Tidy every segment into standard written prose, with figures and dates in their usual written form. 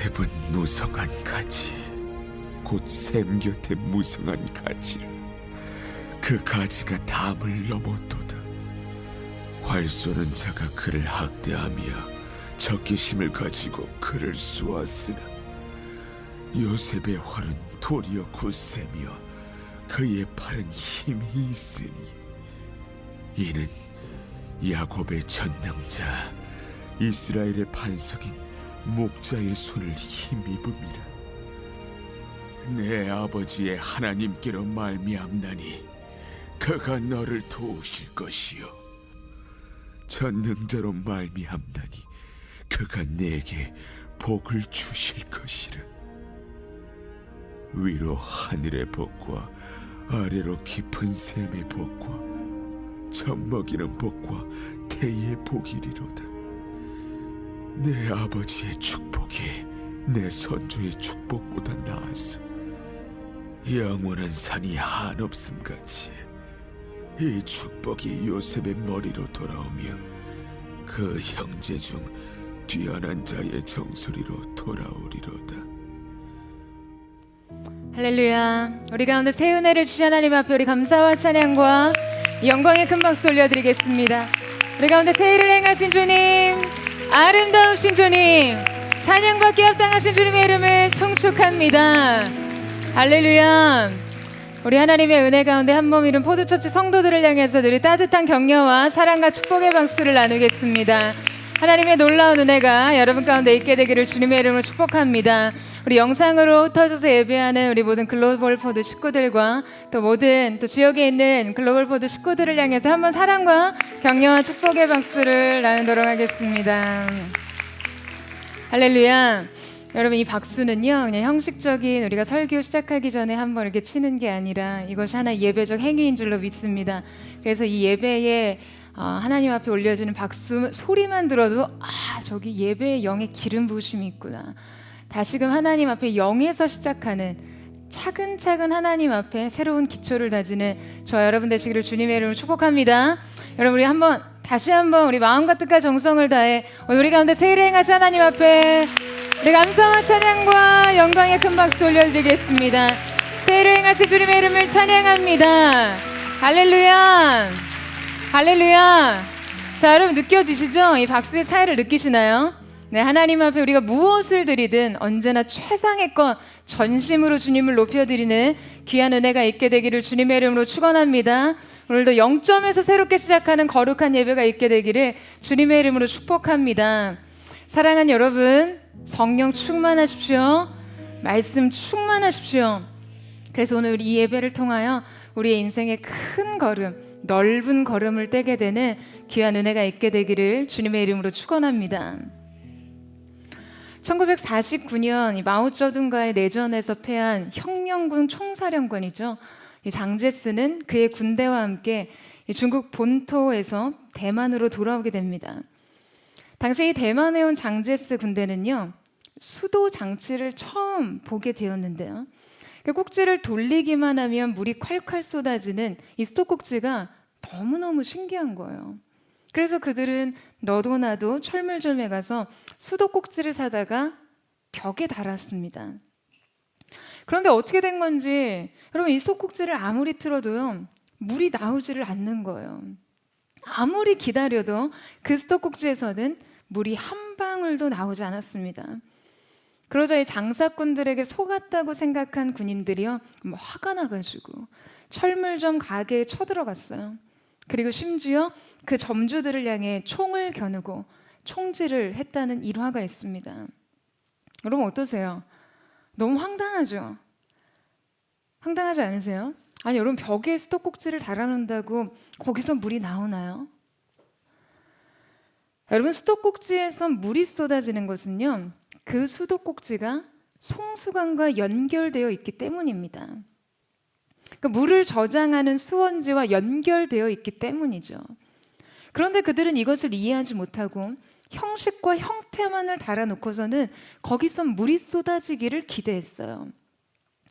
요셉은 무성한 가지, 곧 샘 곁에 무성한 가지라. 그 가지가 담을 넘었도다. 활 쏘는 자가 그를 학대하며 적개심을 가지고 그를 쏘았으나 요셉의 활은 도리어 굳세며 그의 팔은 힘이 있으니 이는 야곱의 전능자 이스라엘의 반석인 목자의 손을 힘입음이라. 내 아버지의 하나님께로 말미암나니 그가 너를 도우실 것이요 전능자로 말미암나니 그가 내게 복을 주실 것이라. 위로 하늘의 복과 아래로 깊은 샘의 복과 젖먹이는 복과 태의 복이리로다. 내 아버지의 축복이 내 선조의 축복보다 나아서 영원한 산이 한없음같이 이 축복이 요셉의 머리로 돌아오며 그 형제 중 뛰어난 자의 정수리로 돌아오리로다. 할렐루야. 우리 가운데 새 은혜를 주신 하나님 앞에 우리 감사와 찬양과 영광의 큰 박수 올려드리겠습니다. 우리 가운데 새 일을 행하신 주님, 아름다우신 주님, 찬양받기 합당하신 주님의 이름을 송축합니다. 할렐루야. 우리 하나님의 은혜 가운데 한몸 이룬 포도처치 성도들을 향해서 늘 따뜻한 격려와 사랑과 축복의 박수를 나누겠습니다. 하나님의 놀라운 은혜가 여러분 가운데 있게 되기를 주님의 이름으로 축복합니다. 우리 영상으로 흩어져서 예배하는 우리 모든 글로벌 포드 식구들과 또 모든 또 지역에 있는 글로벌 포드 식구들을 향해서 한번 사랑과 격려와 축복의 박수를 나누도록 하겠습니다. 할렐루야. 여러분, 이 박수는요 그냥 형식적인 우리가 설교 시작하기 전에 한번 이렇게 치는 게 아니라 이것이 하나의 예배적 행위인 줄로 믿습니다. 그래서 이 예배에 하나님 앞에 올려지는 박수 소리만 들어도 저기 예배의 영의 기름 부으심이 있구나. 다시금 하나님 앞에 영에서 시작하는 차근차근 하나님 앞에 새로운 기초를 다지는 저 여러분 되시기를 주님의 이름으로 축복합니다. 여러분, 우리 다시 한번 우리 마음과 뜻과 정성을 다해 오늘 우리 가운데 새 일을 행하신 하나님 앞에 우리 감사와 찬양과 영광의 큰 박수 올려드리겠습니다. 새 일을 행하신 주님의 이름을 찬양합니다. 할렐루야. 할렐루야. 자, 여러분 느껴지시죠? 이 박수의 차이를 느끼시나요? 네, 하나님 앞에 우리가 무엇을 드리든 언제나 최상의 것 전심으로 주님을 높여드리는 귀한 은혜가 있게 되기를 주님의 이름으로 축원합니다. 오늘도 0점에서 새롭게 시작하는 거룩한 예배가 있게 되기를 주님의 이름으로 축복합니다. 사랑하는 여러분, 성령 충만하십시오. 말씀 충만하십시오. 그래서 오늘 이 예배를 통하여 우리의 인생의 큰 걸음, 넓은 걸음을 떼게 되는 귀한 은혜가 있게 되기를 주님의 이름으로 축원합니다. 1949년 마오쩌둥과의 내전에서 패한 혁명군 총사령관이죠. 이 장제스는 그의 군대와 함께 중국 본토에서 대만으로 돌아오게 됩니다. 당시 이 대만에 온 장제스 군대는요 수도 장치를 처음 보게 되었는데요. 그 꼭지를 돌리기만 하면 물이 콸콸 쏟아지는 이 수도꼭지가 너무너무 신기한 거예요. 그래서 그들은 너도 나도 철물점에 가서 수도꼭지를 사다가 벽에 달았습니다. 그런데 어떻게 된 건지 여러분, 이 수도꼭지를 아무리 틀어도요 물이 나오지를 않는 거예요. 아무리 기다려도 그 수도꼭지에서는 물이 한 방울도 나오지 않았습니다. 그러자 이 장사꾼들에게 속았다고 생각한 군인들이요 화가 나가지고 철물점 가게에 쳐들어갔어요. 그리고 심지어 그 점주들을 향해 총을 겨누고 총질을 했다는 일화가 있습니다. 여러분 어떠세요? 너무 황당하죠? 황당하지 않으세요? 아니, 여러분 벽에 수도꼭지를 달아놓는다고 거기서 물이 나오나요? 여러분, 수도꼭지에서 물이 쏟아지는 것은요 그 수도꼭지가 송수관과 연결되어 있기 때문입니다. 그 물을 저장하는 수원지와 연결되어 있기 때문이죠. 그런데 그들은 이것을 이해하지 못하고 형식과 형태만을 달아놓고서는 거기서 물이 쏟아지기를 기대했어요.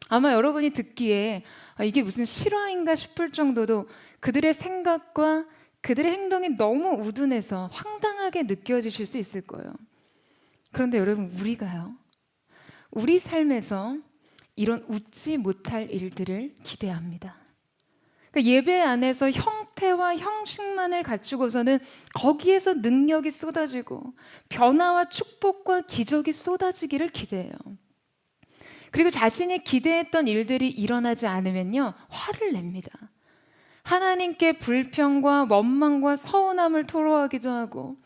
아마 여러분이 듣기에 이게 무슨 실화인가 싶을 정도로 그들의 생각과 그들의 행동이 너무 우둔해서 황당하게 느껴지실 수 있을 거예요. 그런데 여러분, 우리가요 우리 삶에서 이런 웃지 못할 일들을 기대합니다. 그러니까 예배 안에서 형태와 형식만을 갖추고서는 거기에서 능력이 쏟아지고 변화와 축복과 기적이 쏟아지기를 기대해요. 그리고 자신이 기대했던 일들이 일어나지 않으면요, 화를 냅니다. 하나님께 불평과 원망과 서운함을 토로하기도 하고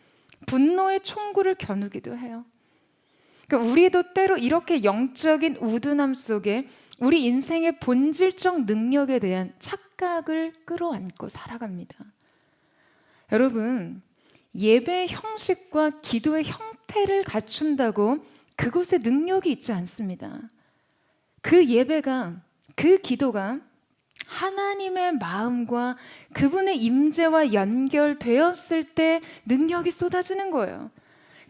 분노의 총구를 겨누기도 해요. 그러니까 우리도 때로 이렇게 영적인 우둔함 속에 우리 인생의 본질적 능력에 대한 착각을 끌어안고 살아갑니다. 여러분, 예배의 형식과 기도의 형태를 갖춘다고 그곳에 능력이 있지 않습니다. 그 예배가, 그 기도가 하나님의 마음과 그분의 임재와 연결되었을 때 능력이 쏟아지는 거예요.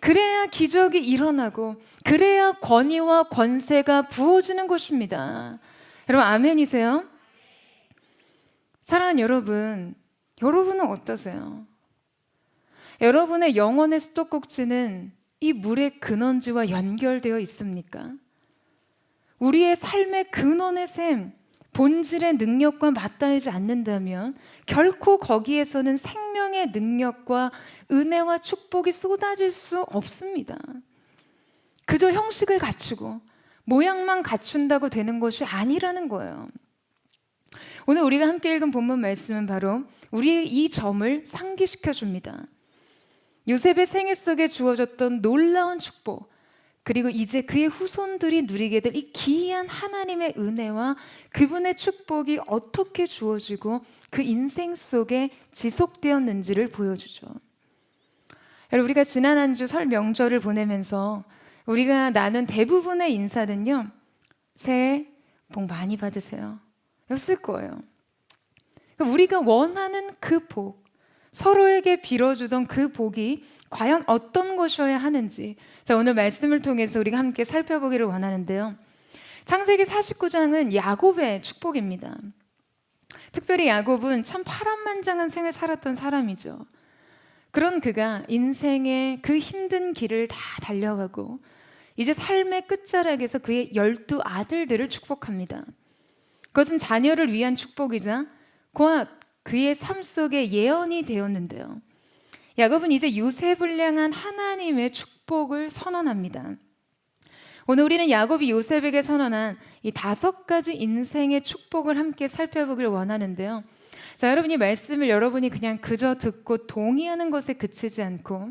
그래야 기적이 일어나고 그래야 권위와 권세가 부어지는 것입니다. 여러분 아멘이세요? 사랑하는 여러분, 여러분은 어떠세요? 여러분의 영혼의 수도꼭지는 이 물의 근원지와 연결되어 있습니까? 우리의 삶의 근원의 샘, 본질의 능력과 맞닿지 않는다면 결코 거기에서는 생명의 능력과 은혜와 축복이 쏟아질 수 없습니다. 그저 형식을 갖추고 모양만 갖춘다고 되는 것이 아니라는 거예요. 오늘 우리가 함께 읽은 본문 말씀은 바로 우리의 이 점을 상기시켜 줍니다. 요셉의 생애 속에 주어졌던 놀라운 축복, 그리고 이제 그의 후손들이 누리게 될 이 기이한 하나님의 은혜와 그분의 축복이 어떻게 주어지고 그 인생 속에 지속되었는지를 보여주죠. 여러분, 우리가 지난 한 주 설 명절을 보내면서 우리가 나눈 대부분의 인사는요, 새해 복 많이 받으세요 였을 거예요. 우리가 원하는 그 복, 서로에게 빌어주던 그 복이 과연 어떤 것이어야 하는지, 자, 오늘 말씀을 통해서 우리가 함께 살펴보기를 원하는데요. 창세기 49장은 야곱의 축복입니다. 특별히 야곱은 참 파란만장한 생을 살았던 사람이죠. 그런 그가 인생의 그 힘든 길을 다 달려가고 이제 삶의 끝자락에서 그의 12아들들을 축복합니다. 그것은 자녀를 위한 축복이자 곧 그의 삶 속에 예언이 되었는데요. 야곱은 이제 요셉을 향한 하나님의 축복을 선언합니다. 오늘 우리는 야곱이 요셉에게 선언한 이 5가지 인생의 축복을 함께 살펴보길 원하는데요. 자, 여러분이 말씀을 여러분이 그냥 그저 듣고 동의하는 것에 그치지 않고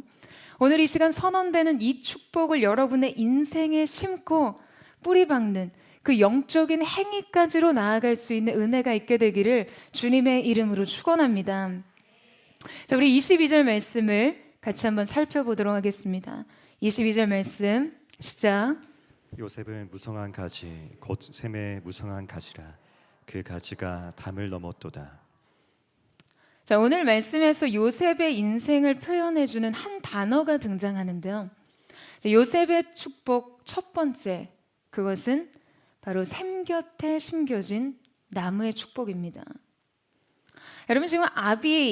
오늘 이 시간 선언되는 이 축복을 여러분의 인생에 심고 뿌리 박는 그 영적인 행위까지로 나아갈 수 있는 은혜가 있게 되기를 주님의 이름으로 축원합니다. 자, 우리 22절 말씀을 같이 한번 살펴보도록 하겠습니다. 22절 말씀 시작. 요셉은 무성한 가지 곧 샘의 무성한 가지라 그 가지가 담을 넘었도다. 자, 오늘 말씀에서 요셉의 인생을 표현해주는 한 단어가 등장하는데요. 자, 요셉의 축복 첫 번째, 그것은 바로 샘 곁에 심겨진 나무의 축복입니다. 여러분, 지금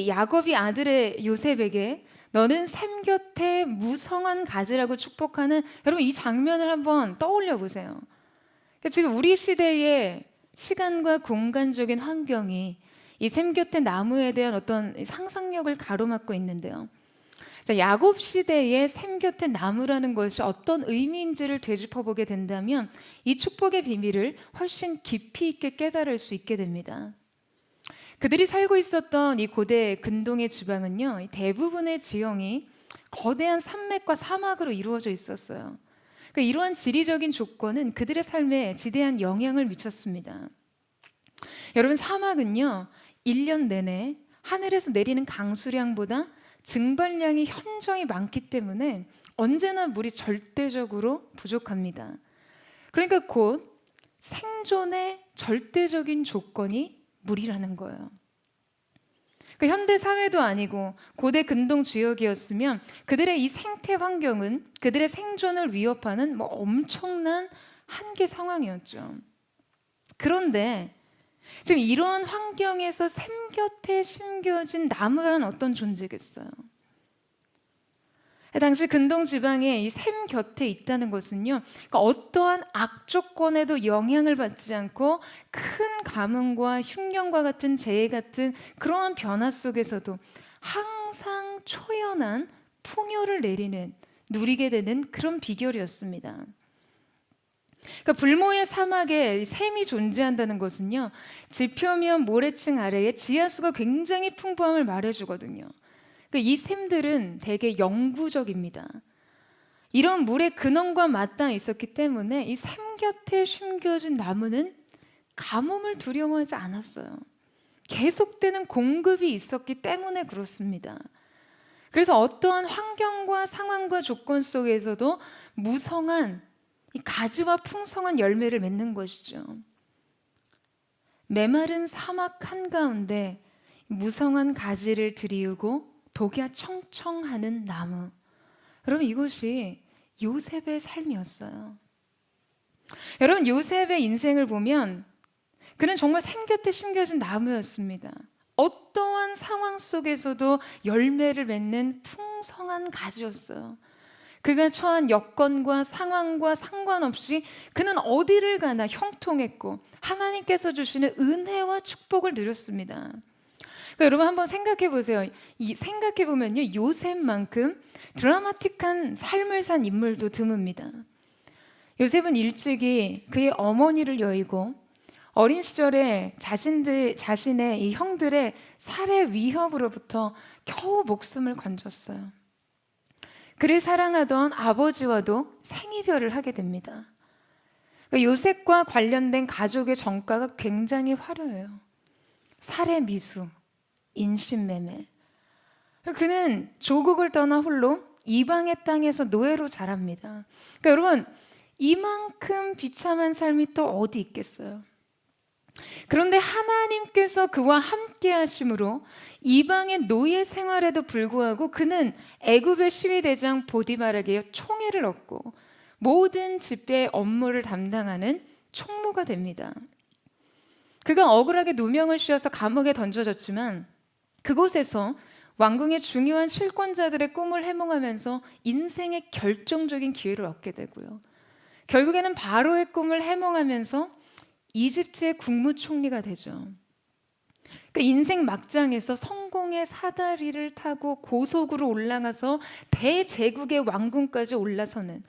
야곱이 아들의 요셉에게 너는 샘 곁에 무성한 가지라고 축복하는, 여러분 이 장면을 한번 떠올려 보세요. 그러니까 지금 우리 시대의 시간과 공간적인 환경이 이 샘 곁에 나무에 대한 어떤 상상력을 가로막고 있는데요. 자, 야곱 시대의 샘 곁에 나무라는 것이 어떤 의미인지를 되짚어보게 된다면 이 축복의 비밀을 훨씬 깊이 있게 깨달을 수 있게 됩니다. 그들이 살고 있었던 이 고대 근동의 지방은요, 대부분의 지형이 거대한 산맥과 사막으로 이루어져 있었어요. 그러니까 이러한 지리적인 조건은 그들의 삶에 지대한 영향을 미쳤습니다. 여러분, 사막은요 1년 내내 하늘에서 내리는 강수량보다 증발량이 현저히 많기 때문에 언제나 물이 절대적으로 부족합니다. 그러니까 곧 생존의 절대적인 조건이 물이라는 거예요. 그러니까 현대 사회도 아니고 고대 근동 지역이었으면 그들의 이 생태 환경은 그들의 생존을 위협하는 엄청난 한계 상황이었죠. 그런데 지금 이러한 환경에서 샘 곁에 심겨진 나무라는 어떤 존재겠어요? 당시 근동 지방에 이 샘 곁에 있다는 것은요, 그러니까 어떠한 악조건에도 영향을 받지 않고 큰 가뭄과 흉년과 같은 재해 같은 그러한 변화 속에서도 항상 초연한 풍요를 내리는, 누리게 되는 그런 비결이었습니다. 그러니까 불모의 사막에 샘이 존재한다는 것은요, 지표면 모래층 아래에 지하수가 굉장히 풍부함을 말해주거든요. 그러니까 이 샘들은 되게 영구적입니다. 이런 물의 근원과 맞닿아 있었기 때문에 이 샘 곁에 심겨진 나무는 가뭄을 두려워하지 않았어요. 계속되는 공급이 있었기 때문에 그렇습니다. 그래서 어떠한 환경과 상황과 조건 속에서도 무성한 이 가지와 풍성한 열매를 맺는 것이죠. 메마른 사막 한가운데 무성한 가지를 들이우고 독야 청청하는 나무. 여러분, 이것이 요셉의 삶이었어요. 여러분, 요셉의 인생을 보면 그는 정말 샘 곁에 심겨진 나무였습니다. 어떠한 상황 속에서도 열매를 맺는 풍성한 가지였어요. 그가 처한 여건과 상황과 상관없이 그는 어디를 가나 형통했고 하나님께서 주시는 은혜와 축복을 누렸습니다. 그러니까 여러분 한번 생각해 보세요. 생각해 보면요, 요셉만큼 드라마틱한 삶을 산 인물도 드뭅니다. 요셉은 일찍이 그의 어머니를 여의고 어린 시절에 자신의 이 형들의 살해 위협으로부터 겨우 목숨을 건졌어요. 그를 사랑하던 아버지와도 생이별을 하게 됩니다. 그러니까 요셉과 관련된 가족의 전과가 굉장히 화려해요. 살해 미수, 인신매매. 그는 조국을 떠나 홀로 이방의 땅에서 노예로 자랍니다. 그러니까 여러분, 이만큼 비참한 삶이 또 어디 있겠어요? 그런데 하나님께서 그와 함께 하심으로 이방의 노예 생활에도 불구하고 그는 애굽의 시위대장 보디발에게 총애를 얻고 모든 집배의 업무를 담당하는 총무가 됩니다. 그가 억울하게 누명을 씌워서 감옥에 던져졌지만 그곳에서 왕궁의 중요한 실권자들의 꿈을 해몽하면서 인생의 결정적인 기회를 얻게 되고요. 결국에는 바로의 꿈을 해몽하면서 이집트의 국무총리가 되죠. 그러니까 인생 막장에서 성공의 사다리를 타고 고속으로 올라가서 대제국의 왕궁까지 올라서는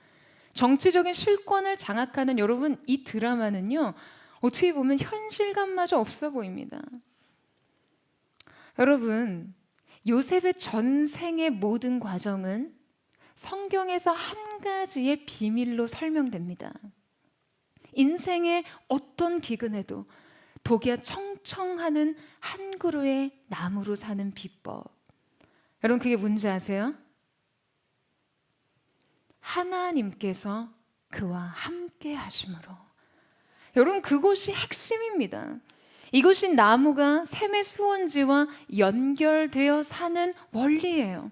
정치적인 실권을 장악하는 여러분, 이 드라마는요, 어떻게 보면 현실감마저 없어 보입니다. 여러분, 요셉의 전생의 모든 과정은 성경에서 한 가지의 비밀로 설명됩니다. 인생의 어떤 기근에도 독야 청청하는 한 그루의 나무로 사는 비법. 여러분, 그게 뭔지 아세요? 하나님께서 그와 함께 하심으로. 여러분, 그것이 핵심입니다. 이것이 나무가 샘의 수원지와 연결되어 사는 원리예요.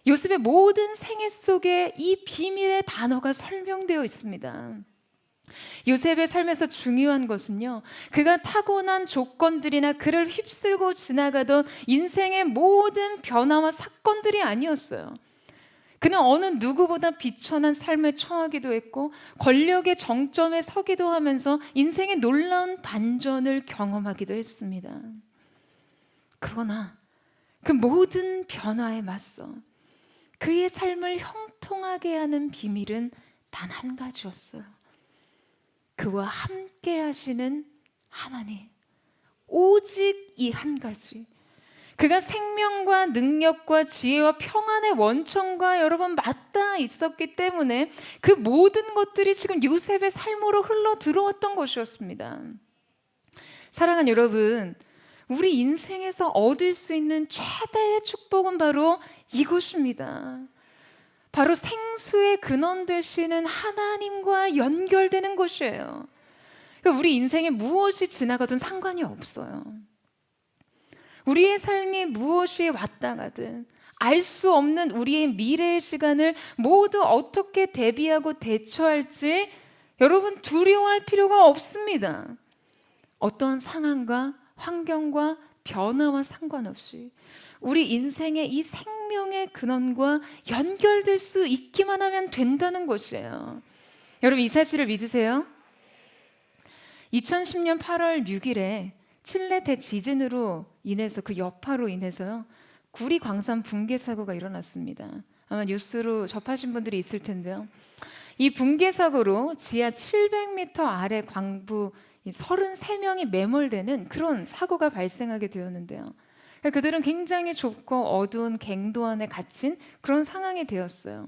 요셉의 모든 생애 속에 이 비밀의 단어가 설명되어 있습니다. 요셉의 삶에서 중요한 것은요, 그가 타고난 조건들이나 그를 휩쓸고 지나가던 인생의 모든 변화와 사건들이 아니었어요. 그는 어느 누구보다 비천한 삶에 처하기도 했고 권력의 정점에 서기도 하면서 인생의 놀라운 반전을 경험하기도 했습니다. 그러나 그 모든 변화에 맞서 그의 삶을 형통하게 하는 비밀은 단 한 가지였어요. 그와 함께 하시는 하나님. 오직 이 한 가지. 그가 생명과 능력과 지혜와 평안의 원천과 여러분 맞닿아 있었기 때문에 그 모든 것들이 지금 요셉의 삶으로 흘러 들어왔던 것이었습니다. 사랑하는 여러분, 우리 인생에서 얻을 수 있는 최대의 축복은 바로 이것입니다. 바로 생수의 근원 되시는 하나님과 연결되는 것이에요. 그러니까 우리 인생에 무엇이 지나가든 상관이 없어요. 우리의 삶이 무엇이 왔다 가든 알 수 없는 우리의 미래의 시간을 모두 어떻게 대비하고 대처할지 여러분 두려워할 필요가 없습니다. 어떤 상황과 환경과 변화와 상관없이 우리 인생의 이 생명의 근원과 연결될 수 있기만 하면 된다는 것이에요. 여러분, 이 사실을 믿으세요? 2010년 8월 6일에 칠레 대지진으로 인해서, 그 여파로 인해서요, 구리 광산 붕괴 사고가 일어났습니다. 아마 뉴스로 접하신 분들이 있을 텐데요. 이 붕괴 사고로 지하 700m 아래 광부 33명이 매몰되는 그런 사고가 발생하게 되었는데요. 그들은 굉장히 좁고 어두운 갱도 안에 갇힌 그런 상황이 되었어요.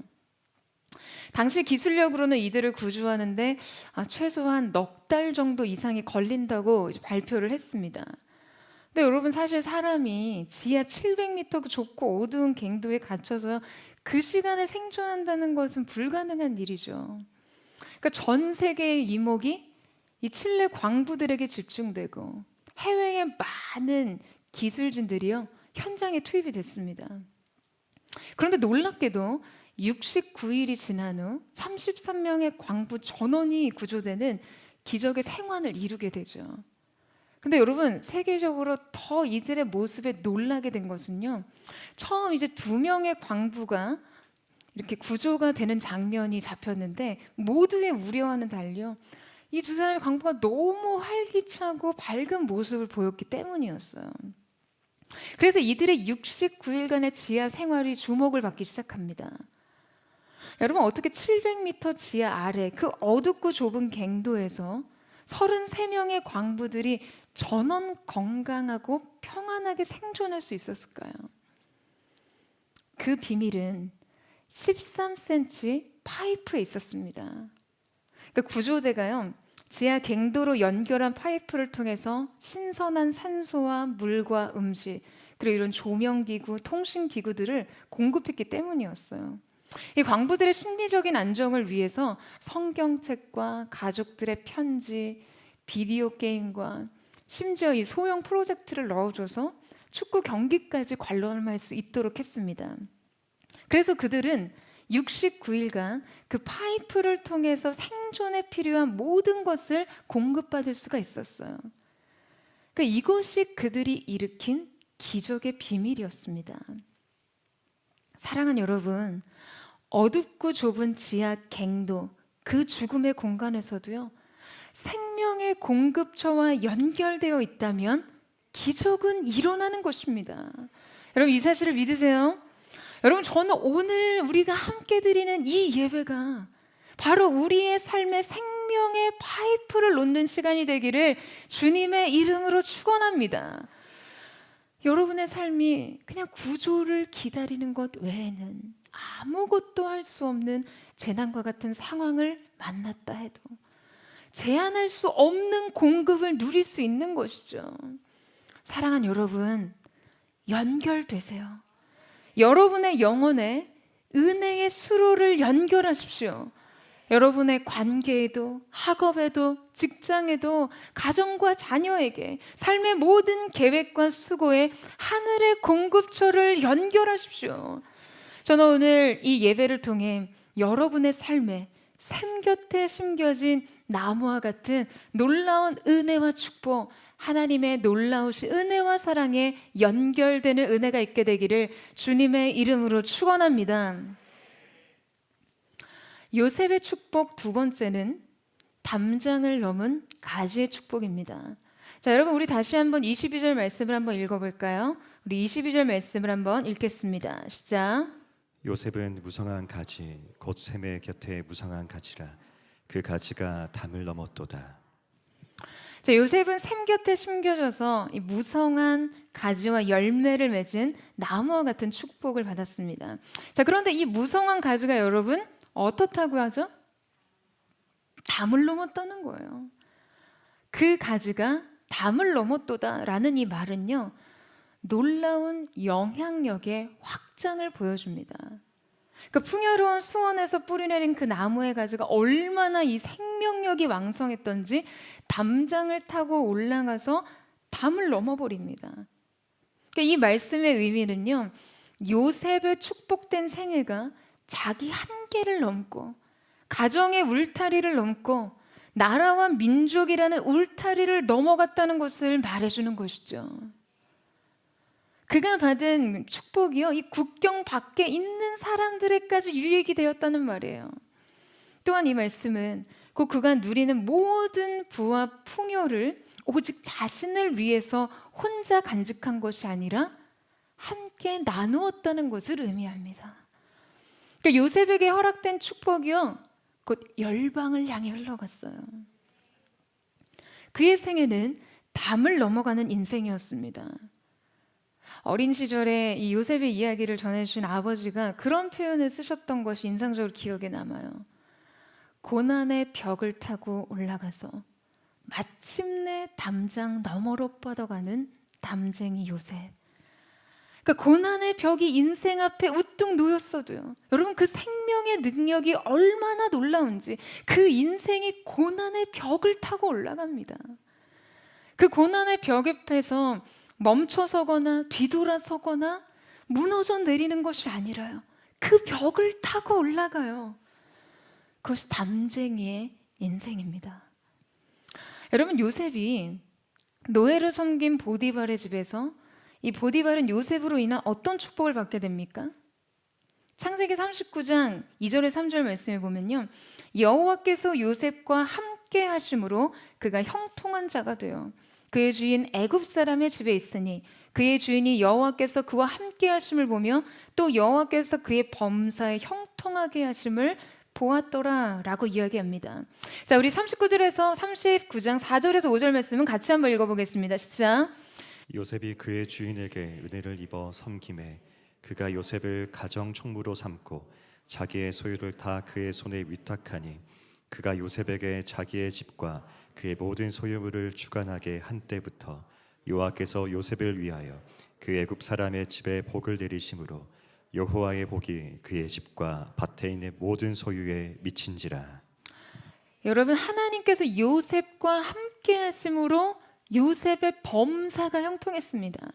당시 기술력으로는 이들을 구조하는데 최소한 넉 달 정도 이상이 걸린다고 이제 발표를 했습니다. 근데 여러분, 사실 사람이 지하 700m 그 좁고 어두운 갱도에 갇혀서 그 시간을 생존한다는 것은 불가능한 일이죠. 그러니까 전 세계의 이목이 이 칠레 광부들에게 집중되고 해외의 많은 기술진들이요, 현장에 투입이 됐습니다. 그런데 놀랍게도 69일이 지난 후 33명의 광부 전원이 구조되는 기적의 생환을 이루게 되죠. 근데 여러분, 세계적으로 더 이들의 모습에 놀라게 된 것은요, 처음 이제 2명의 광부가 이렇게 구조가 되는 장면이 잡혔는데 모두의 우려와는 달려 이 두 사람의 광부가 너무 활기차고 밝은 모습을 보였기 때문이었어요. 그래서 이들의 69일간의 지하 생활이 주목을 받기 시작합니다. 여러분, 어떻게 700m 지하 아래 그 어둡고 좁은 갱도에서 33명의 광부들이 전원 건강하고 평안하게 생존할 수 있었을까요? 그 비밀은 13cm 파이프에 있었습니다. 그러니까 구조대가요, 지하 갱도로 연결한 파이프를 통해서 신선한 산소와 물과 음식, 그리고 이런 조명기구, 통신기구들을 공급했기 때문이었어요. 이 광부들의 심리적인 안정을 위해서 성경책과 가족들의 편지, 비디오 게임과 심지어 이 소형 프로젝트를 넣어줘서 축구 경기까지 관람할 수 있도록 했습니다. 그래서 그들은 69일간 그 파이프를 통해서 생존에 필요한 모든 것을 공급받을 수가 있었어요. 그러니까 이것이 그들이 일으킨 기적의 비밀이었습니다. 사랑하는 여러분, 어둡고 좁은 지하 갱도, 그 죽음의 공간에서도요, 생명의 공급처와 연결되어 있다면 기적은 일어나는 것입니다. 여러분, 이 사실을 믿으세요? 여러분, 저는 오늘 우리가 함께 드리는 이 예배가 바로 우리의 삶의 생명의 파이프를 놓는 시간이 되기를 주님의 이름으로 축원합니다. 여러분의 삶이 그냥 구조를 기다리는 것 외에는 아무것도 할 수 없는 재난과 같은 상황을 만났다 해도 제한할 수 없는 공급을 누릴 수 있는 것이죠. 사랑하는 여러분, 연결되세요. 여러분의 영혼에 은혜의 수로를 연결하십시오. 여러분의 관계에도, 학업에도, 직장에도, 가정과 자녀에게, 삶의 모든 계획과 수고에 하늘의 공급처를 연결하십시오. 저는 오늘 이 예배를 통해 여러분의 삶에 샘 곁에 심겨진 나무와 같은 놀라운 은혜와 축복, 하나님의 놀라우신 은혜와 사랑에 연결되는 은혜가 있게 되기를 주님의 이름으로 축원합니다. 요셉의 축복 두 번째는 담장을 넘은 가지의 축복입니다. 자, 여러분, 우리 다시 한번 22절 말씀을 한번 읽어볼까요? 우리 22절 말씀을 한번 읽겠습니다. 시작. 요셉은 무성한 가지 곧 샘의 곁에 무성한 가지라 그 가지가 담을 넘었도다. 자, 요셉은 샘 곁에 심겨져서 이 무성한 가지와 열매를 맺은 나무와 같은 축복을 받았습니다. 자, 그런데 이 무성한 가지가 여러분 어떻다고 하죠? 담을 넘었다는 거예요. 그 가지가 담을 넘었도다라는 이 말은요, 놀라운 영향력의 확장을 보여줍니다. 그 풍요로운 수원에서 뿌리내린 그 나무의 가지가 얼마나 이 생명력이 왕성했던지 담장을 타고 올라가서 담을 넘어버립니다. 그러니까 이 말씀의 의미는요, 요셉의 축복된 생애가 자기 한계를 넘고 가정의 울타리를 넘고 나라와 민족이라는 울타리를 넘어갔다는 것을 말해주는 것이죠. 그가 받은 축복이요, 이 국경 밖에 있는 사람들에까지 유익이 되었다는 말이에요. 또한 이 말씀은 곧 그가 누리는 모든 부와 풍요를 오직 자신을 위해서 혼자 간직한 것이 아니라 함께 나누었다는 것을 의미합니다. 그러니까 요셉에게 허락된 축복이요, 곧 열방을 향해 흘러갔어요. 그의 생애는 담을 넘어가는 인생이었습니다. 어린 시절에 이 요셉의 이야기를 전해주신 아버지가 그런 표현을 쓰셨던 것이 인상적으로 기억에 남아요. 고난의 벽을 타고 올라가서 마침내 담장 너머로 뻗어가는 담쟁이 요셉. 그러니까 고난의 벽이 인생 앞에 우뚝 놓였어도요, 여러분 그 생명의 능력이 얼마나 놀라운지 그 인생이 고난의 벽을 타고 올라갑니다. 그 고난의 벽 옆에서 멈춰서거나 뒤돌아서거나 무너져 내리는 것이 아니라요, 그 벽을 타고 올라가요. 그것이 담쟁이의 인생입니다. 여러분, 요셉이 노예를 섬긴 보디발의 집에서 이 보디발은 요셉으로 인한 어떤 축복을 받게 됩니까? 창세기 39장 2절에 3절 말씀에 보면요, 여호와께서 요셉과 함께 하심으로 그가 형통한 자가 되어 그의 주인 애굽 사람의 집에 있으니 그의 주인이 여호와께서 그와 함께 하심을 보며 또 여호와께서 그의 범사에 형통하게 하심을 보았더라 라고 이야기합니다. 자, 우리 39절에서 39장 4절에서 5절 말씀은 같이 한번 읽어보겠습니다. 시작. 요셉이 그의 주인에게 은혜를 입어 섬김에 그가 요셉을 가정 총무로 삼고 자기의 소유를 다 그의 손에 위탁하니 그가 요셉에게 자기의 집과 그의 모든 소유물을 주관하게 한 때부터 여호와께서 요셉을 위하여 그 애굽 사람의 집에 복을 내리심으로 여호와의 복이 그의 집과 밭에 있는 모든 소유에 미친지라. 여러분, 하나님께서 요셉과 함께 하심으로 요셉의 범사가 형통했습니다.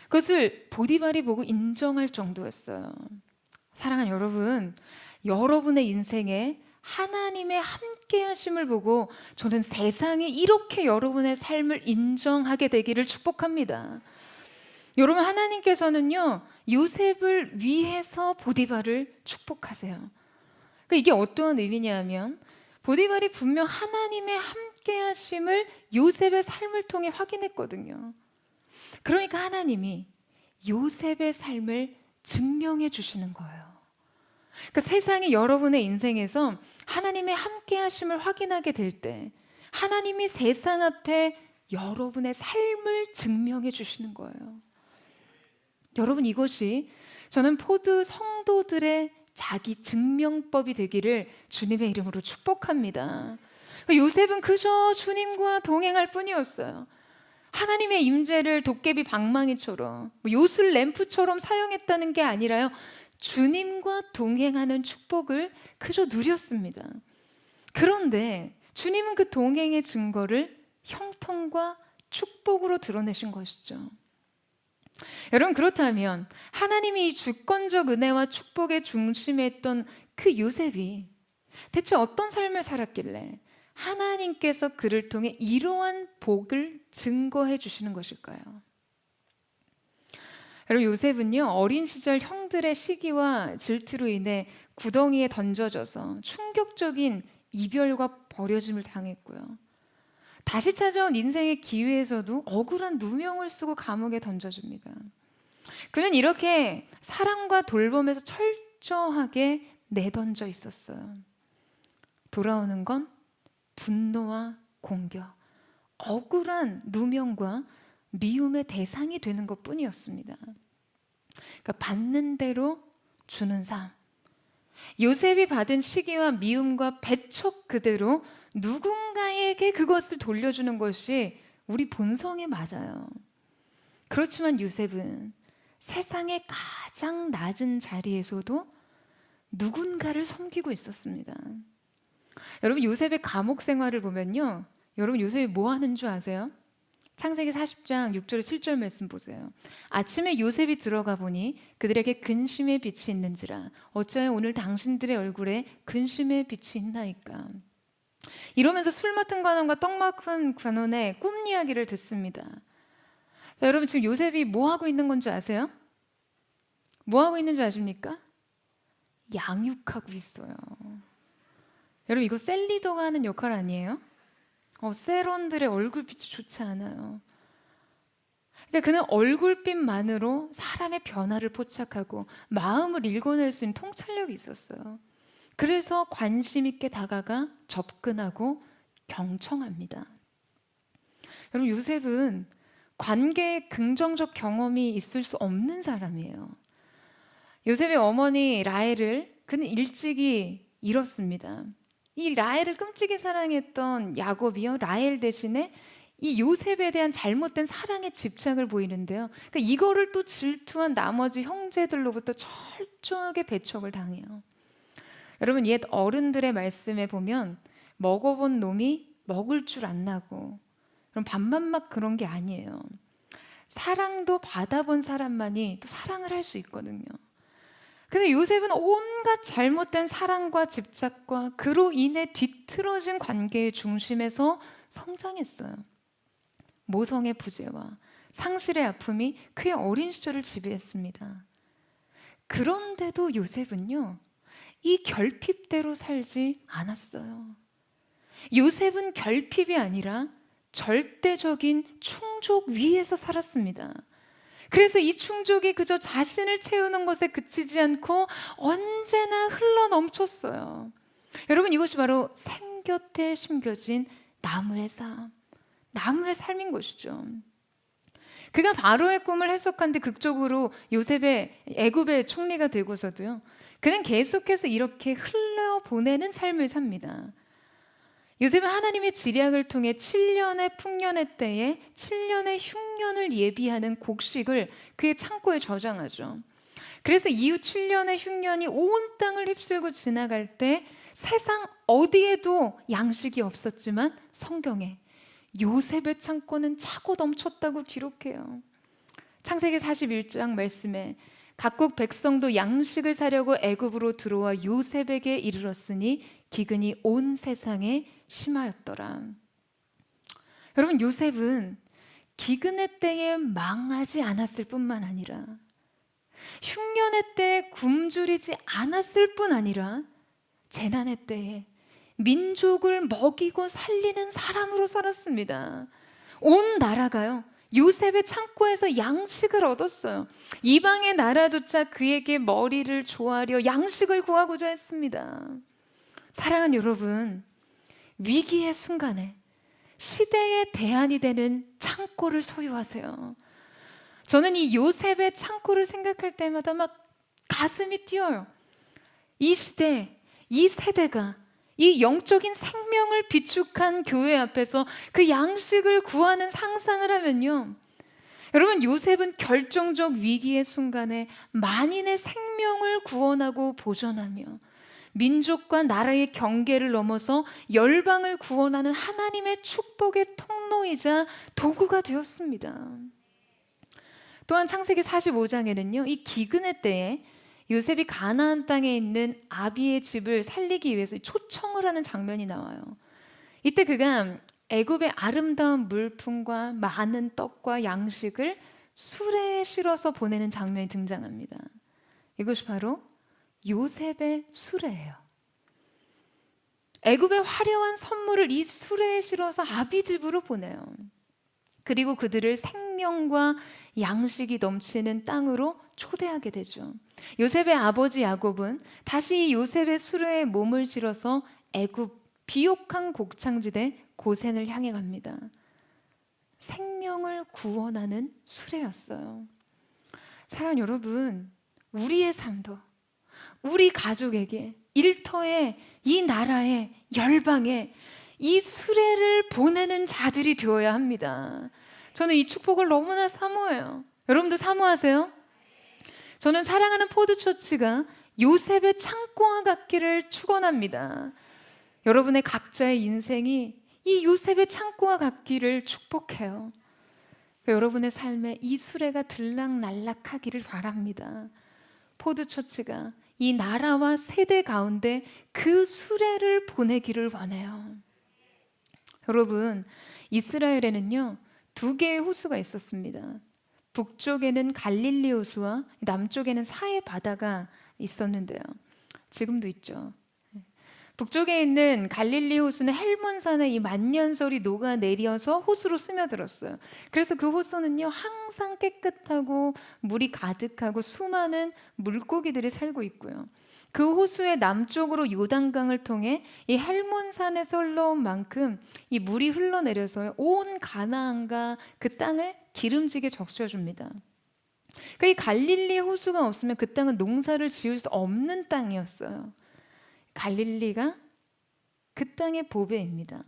그것을 보디발이 보고 인정할 정도였어요. 사랑하는 여러분, 여러분의 인생에 하나님의 함께 하심을 보고 저는 세상이 이렇게 여러분의 삶을 인정하게 되기를 축복합니다. 여러분, 하나님께서는요, 요셉을 위해서 보디발을 축복하세요. 그러니까 이게 어떠한 의미냐면, 보디발이 분명 하나님의 함께 하심을 요셉의 삶을 통해 확인했거든요. 그러니까 하나님이 요셉의 삶을 증명해 주시는 거예요. 그러니까 세상이 여러분의 인생에서 하나님의 함께 하심을 확인하게 될 때 하나님이 세상 앞에 여러분의 삶을 증명해 주시는 거예요. 여러분, 이것이 저는 포드 성도들의 자기 증명법이 되기를 주님의 이름으로 축복합니다. 요셉은 그저 주님과 동행할 뿐이었어요. 하나님의 임재를 도깨비 방망이처럼 요술 램프처럼 사용했다는 게 아니라요, 주님과 동행하는 축복을 그저 누렸습니다. 그런데 주님은 그 동행의 증거를 형통과 축복으로 드러내신 것이죠. 여러분, 그렇다면 하나님이 이 주권적 은혜와 축복의 중심에 있던 그 요셉이 대체 어떤 삶을 살았길래 하나님께서 그를 통해 이러한 복을 증거해 주시는 것일까요? 여러분, 요셉은요, 어린 시절 형들의 시기와 질투로 인해 구덩이에 던져져서 충격적인 이별과 버려짐을 당했고요, 다시 찾아온 인생의 기회에서도 억울한 누명을 쓰고 감옥에 던져집니다. 그는 이렇게 사랑과 돌봄에서 철저하게 내던져 있었어요. 돌아오는 건 분노와 공격, 억울한 누명과 미움의 대상이 되는 것뿐이었습니다. 그러니까 받는 대로 주는 삶. 요셉이 받은 시기와 미움과 배척 그대로 누군가에게 그것을 돌려주는 것이 우리 본성에 맞아요. 그렇지만 요셉은 세상의 가장 낮은 자리에서도 누군가를 섬기고 있었습니다. 여러분, 요셉의 감옥 생활을 보면요, 여러분 요셉이 뭐 하는 줄 아세요? 창세기 40장 6절 7절 말씀 보세요. 아침에 요셉이 들어가 보니 그들에게 근심의 빛이 있는지라 어찌하여 오늘 당신들의 얼굴에 근심의 빛이 있나이까. 이러면서 술 맡은 관원과 떡 맡은 관원의 꿈 이야기를 듣습니다. 자, 여러분 지금 요셉이 뭐 하고 있는 건지 아세요? 뭐 하고 있는지 아십니까? 양육하고 있어요. 여러분 이거 셀리더가 하는 역할 아니에요? 세런들의 얼굴빛이 좋지 않아요. 근데 그는 얼굴빛만으로 사람의 변화를 포착하고 마음을 읽어낼 수 있는 통찰력이 있었어요. 그래서 관심 있게 다가가 접근하고 경청합니다. 여러분 요셉은 관계에 긍정적 경험이 있을 수 없는 사람이에요. 요셉의 어머니 라헬을 그는 일찍이 잃었습니다. 이 라헬을 끔찍이 사랑했던 야곱이요, 라헬 대신에 이 요셉에 대한 잘못된 사랑에 집착을 보이는데요. 그러니까 이거를 또 질투한 나머지 형제들로부터 철저하게 배척을 당해요. 여러분 옛 어른들의 말씀에 보면 먹어본 놈이 먹을 줄 안 나고, 그럼 밥만 막 그런 게 아니에요. 사랑도 받아본 사람만이 또 사랑을 할 수 있거든요. 근데 요셉은 온갖 잘못된 사랑과 집착과 그로 인해 뒤틀어진 관계의 중심에서 성장했어요. 모성의 부재와 상실의 아픔이 그의 어린 시절을 지배했습니다. 그런데도 요셉은요, 이 결핍대로 살지 않았어요. 요셉은 결핍이 아니라 절대적인 충족 위에서 살았습니다. 그래서 이 충족이 그저 자신을 채우는 것에 그치지 않고 언제나 흘러 넘쳤어요. 여러분 이것이 바로 샘곁에 심겨진 나무의 삶, 나무의 삶인 것이죠. 그가 바로의 꿈을 해석한 뒤 극적으로 요셉의 애굽의 총리가 되고서도요, 그는 계속해서 이렇게 흘려보내는 삶을 삽니다. 요셉은 하나님의 지략을 통해 7년의 풍년의 때에 7년의 흉년을 예비하는 곡식을 그의 창고에 저장하죠. 그래서 이후 7년의 흉년이 온 땅을 휩쓸고 지나갈 때 세상 어디에도 양식이 없었지만 성경에 요셉의 창고는 차고 넘쳤다고 기록해요. 창세기 41장 말씀에 각국 백성도 양식을 사려고 애굽으로 들어와 요셉에게 이르렀으니 기근이 온 세상에 심하였더라. 여러분 요셉은 기근의 때에 망하지 않았을 뿐만 아니라 흉년의 때에 굶주리지 않았을 뿐 아니라 재난의 때에 민족을 먹이고 살리는 사람으로 살았습니다. 온 나라가요, 요셉의 창고에서 양식을 얻었어요. 이방의 나라조차 그에게 머리를 조아려 양식을 구하고자 했습니다. 사랑하는 여러분, 위기의 순간에 시대의 대안이 되는 창고를 소유하세요. 저는 이 요셉의 창고를 생각할 때마다 막 가슴이 뛰어요. 이 시대, 이 세대가 이 영적인 생명을 비축한 교회 앞에서 그 양식을 구하는 상상을 하면요, 여러분 요셉은 결정적 위기의 순간에 만인의 생명을 구원하고 보존하며 민족과 나라의 경계를 넘어서 열방을 구원하는 하나님의 축복의 통로이자 도구가 되었습니다. 또한 창세기 45장에는요, 이 기근의 때에 요셉이 가나안 땅에 있는 아비의 집을 살리기 위해서 초청을 하는 장면이 나와요. 이때 그가 애굽의 아름다운 물품과 많은 떡과 양식을 수레에 실어서 보내는 장면이 등장합니다. 이것이 바로 요셉의 수레예요. 애굽의 화려한 선물을 이 수레에 실어서 아비 집으로 보내요. 그리고 그들을 생명과 양식이 넘치는 땅으로 초대하게 되죠. 요셉의 아버지 야곱은 다시 이 요셉의 수레에 몸을 실어서 애굽 비옥한 곡창지대 고센을 향해 갑니다. 생명을 구원하는 수레였어요. 사랑하는 여러분, 우리의 삶도 우리 가족에게, 일터에, 이 나라에, 열방에 이 수레를 보내는 자들이 되어야 합니다. 저는 이 축복을 너무나 사모해요. 여러분도 사모하세요? 저는 사랑하는 포드처치가 요셉의 창고와 같기를 축원합니다. 여러분의 각자의 인생이 이 요셉의 창고와 같기를 축복해요. 여러분의 삶에 이 수레가 들락날락하기를 바랍니다. 포드처치가 이 나라와 세대 가운데 그 수레를 보내기를 원해요. 여러분, 이스라엘에는요 두 개의 호수가 있었습니다. 북쪽에는 갈릴리 호수와 남쪽에는 사해 바다가 있었는데요. 지금도 있죠. 북쪽에 있는 갈릴리 호수는 헬몬산의 이 만년설이 녹아내려서 호수로 스며들었어요. 그래서 그 호수는요, 항상 깨끗하고 물이 가득하고 수많은 물고기들이 살고 있고요. 그 호수의 남쪽으로 요단강을 통해 이 헬몬산에서 흘러온 만큼 이 물이 흘러내려서 온 가나안과 그 땅을 기름지게 적셔줍니다. 그러니까 이 갈릴리 호수가 없으면 그 땅은 농사를 지을 수 없는 땅이었어요. 갈릴리가 그 땅의 보배입니다.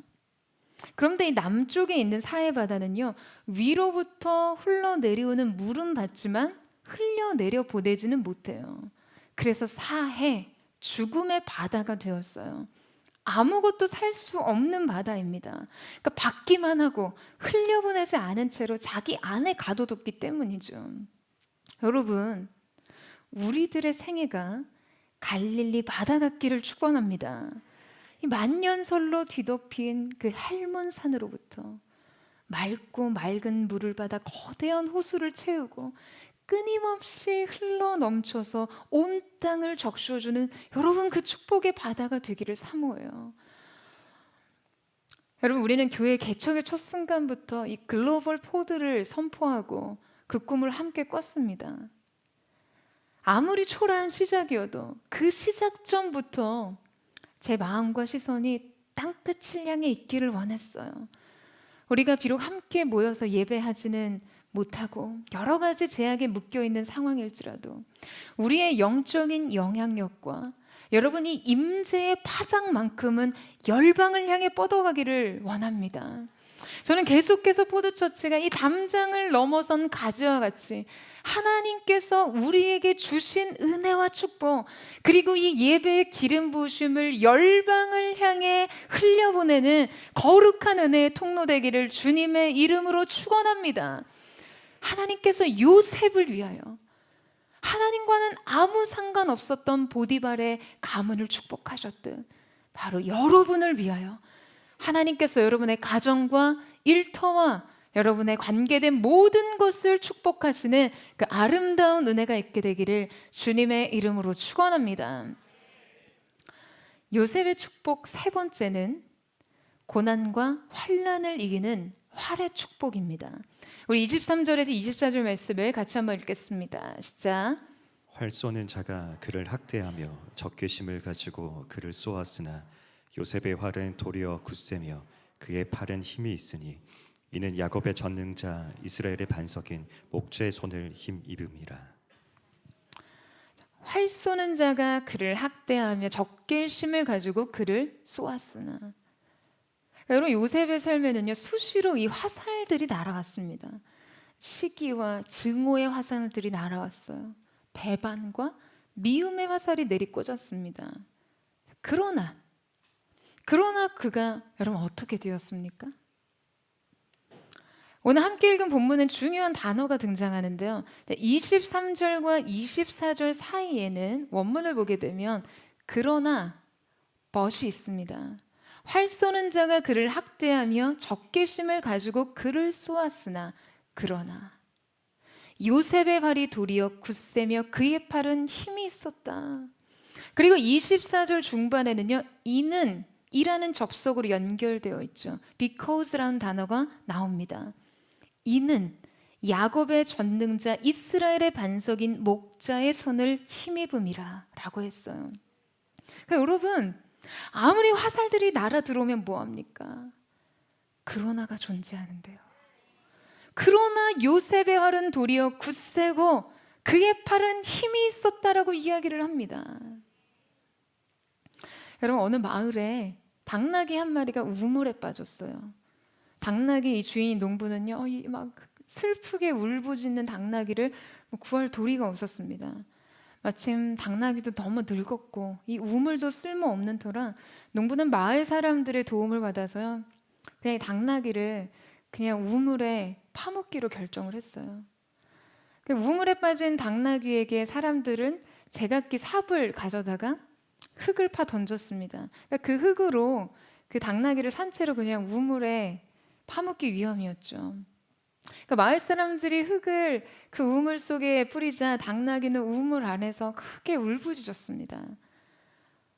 그런데 이 남쪽에 있는 사해 바다는요, 위로부터 흘러내려오는 물은 받지만 흘려내려 보내지는 못해요. 그래서 사해, 죽음의 바다가 되었어요. 아무것도 살 수 없는 바다입니다. 그러니까 받기만 하고 흘려보내지 않은 채로 자기 안에 가둬뒀기 때문이죠. 여러분, 우리들의 생애가 갈릴리 바다 같기를 축원합니다. 이 만년설로 뒤덮인 그 헬몬산으로부터 맑고 맑은 물을 받아 거대한 호수를 채우고 끊임없이 흘러 넘쳐서 온 땅을 적셔주는 여러분, 그 축복의 바다가 되기를 사모해요. 여러분, 우리는 교회 개척의 첫 순간부터 이 글로벌 포드를 선포하고 그 꿈을 함께 꿨습니다. 아무리 초라한 시작이어도 그 시작점부터 제 마음과 시선이 땅끝을 향해 있기를 원했어요. 우리가 비록 함께 모여서 예배하지는 못하고 여러 가지 제약에 묶여있는 상황일지라도 우리의 영적인 영향력과 여러분이 임재의 파장만큼은 열방을 향해 뻗어가기를 원합니다. 저는 계속해서 포드처치가 이 담장을 넘어선 가지와 같이 하나님께서 우리에게 주신 은혜와 축복, 그리고 이 예배의 기름 부으심을 열방을 향해 흘려보내는 거룩한 은혜의 통로 되기를 주님의 이름으로 축원합니다. 하나님께서 요셉을 위하여, 하나님과는 아무 상관없었던 보디발의 가문을 축복하셨듯 바로 여러분을 위하여 하나님께서 여러분의 가정과 일터와 여러분의 관계된 모든 것을 축복하시는 그 아름다운 은혜가 있게 되기를 주님의 이름으로 축원합니다. 요셉의 축복 세 번째는 고난과 환난을 이기는 활의 축복입니다. 우리 23절에서 24절 말씀을 같이 한번 읽겠습니다. 시작. 활 쏘는 자가 그를 학대하며 적개심을 가지고 그를 쏘았으나 요셉의 활은 도리어 굳세며 그의 팔은 힘이 있으니 이는 야곱의 전능자 이스라엘의 반석인 목자의 손을 힘입음이라. 활 쏘는 자가 그를 학대하며 적개심을 가지고 그를 쏘았으나, 여러분, 요셉의 삶에는요 수시로 이 화살들이 날아왔습니다. 시기와 증오의 화살들이 날아왔어요. 배반과 미움의 화살이 내리꽂았습니다. 그러나 그가 여러분 어떻게 되었습니까? 오늘 함께 읽은 본문은 중요한 단어가 등장하는데요. 23절과 24절 사이에는 원문을 보게 되면 그러나 벗이 있습니다. 활 쏘는 자가 그를 학대하며 적개심을 가지고 그를 쏘았으나 그러나 요셉의 발이 도리어 굳세며 그의 팔은 힘이 있었다. 그리고 24절 중반에는요, 이는 이라는 접속으로 연결되어 있죠. because라는 단어가 나옵니다. 이는 야곱의 전능자 이스라엘의 반석인 목자의 손을 힘입음이라 라고 했어요. 그러니까 여러분, 아무리 화살들이 날아 들어오면 뭐합니까? 그러나가 존재하는데요. 그러나 요셉의 활은 도리어 굳세고 그의 팔은 힘이 있었다라고 이야기를 합니다. 여러분, 어느 마을에 당나귀 한 마리가 우물에 빠졌어요. 당나귀 이 주인 농부는요, 막 슬프게 울부짖는 당나귀를 구할 도리가 없었습니다. 마침 당나귀도 너무 늙었고 이 우물도 쓸모없는 터라 농부는 마을 사람들의 도움을 받아서요, 그냥 이 당나귀를 그냥 우물에 파묻기로 결정을 했어요. 우물에 빠진 당나귀에게 사람들은 제각기 삽을 가져다가 흙을 파 던졌습니다. 그러니까 그 흙으로 그 당나귀를 산채로 그냥 우물에 파묻기 위함이었죠. 그러니까 마을 사람들이 흙을 그 우물 속에 뿌리자 당나귀는 우물 안에서 크게 울부짖었습니다.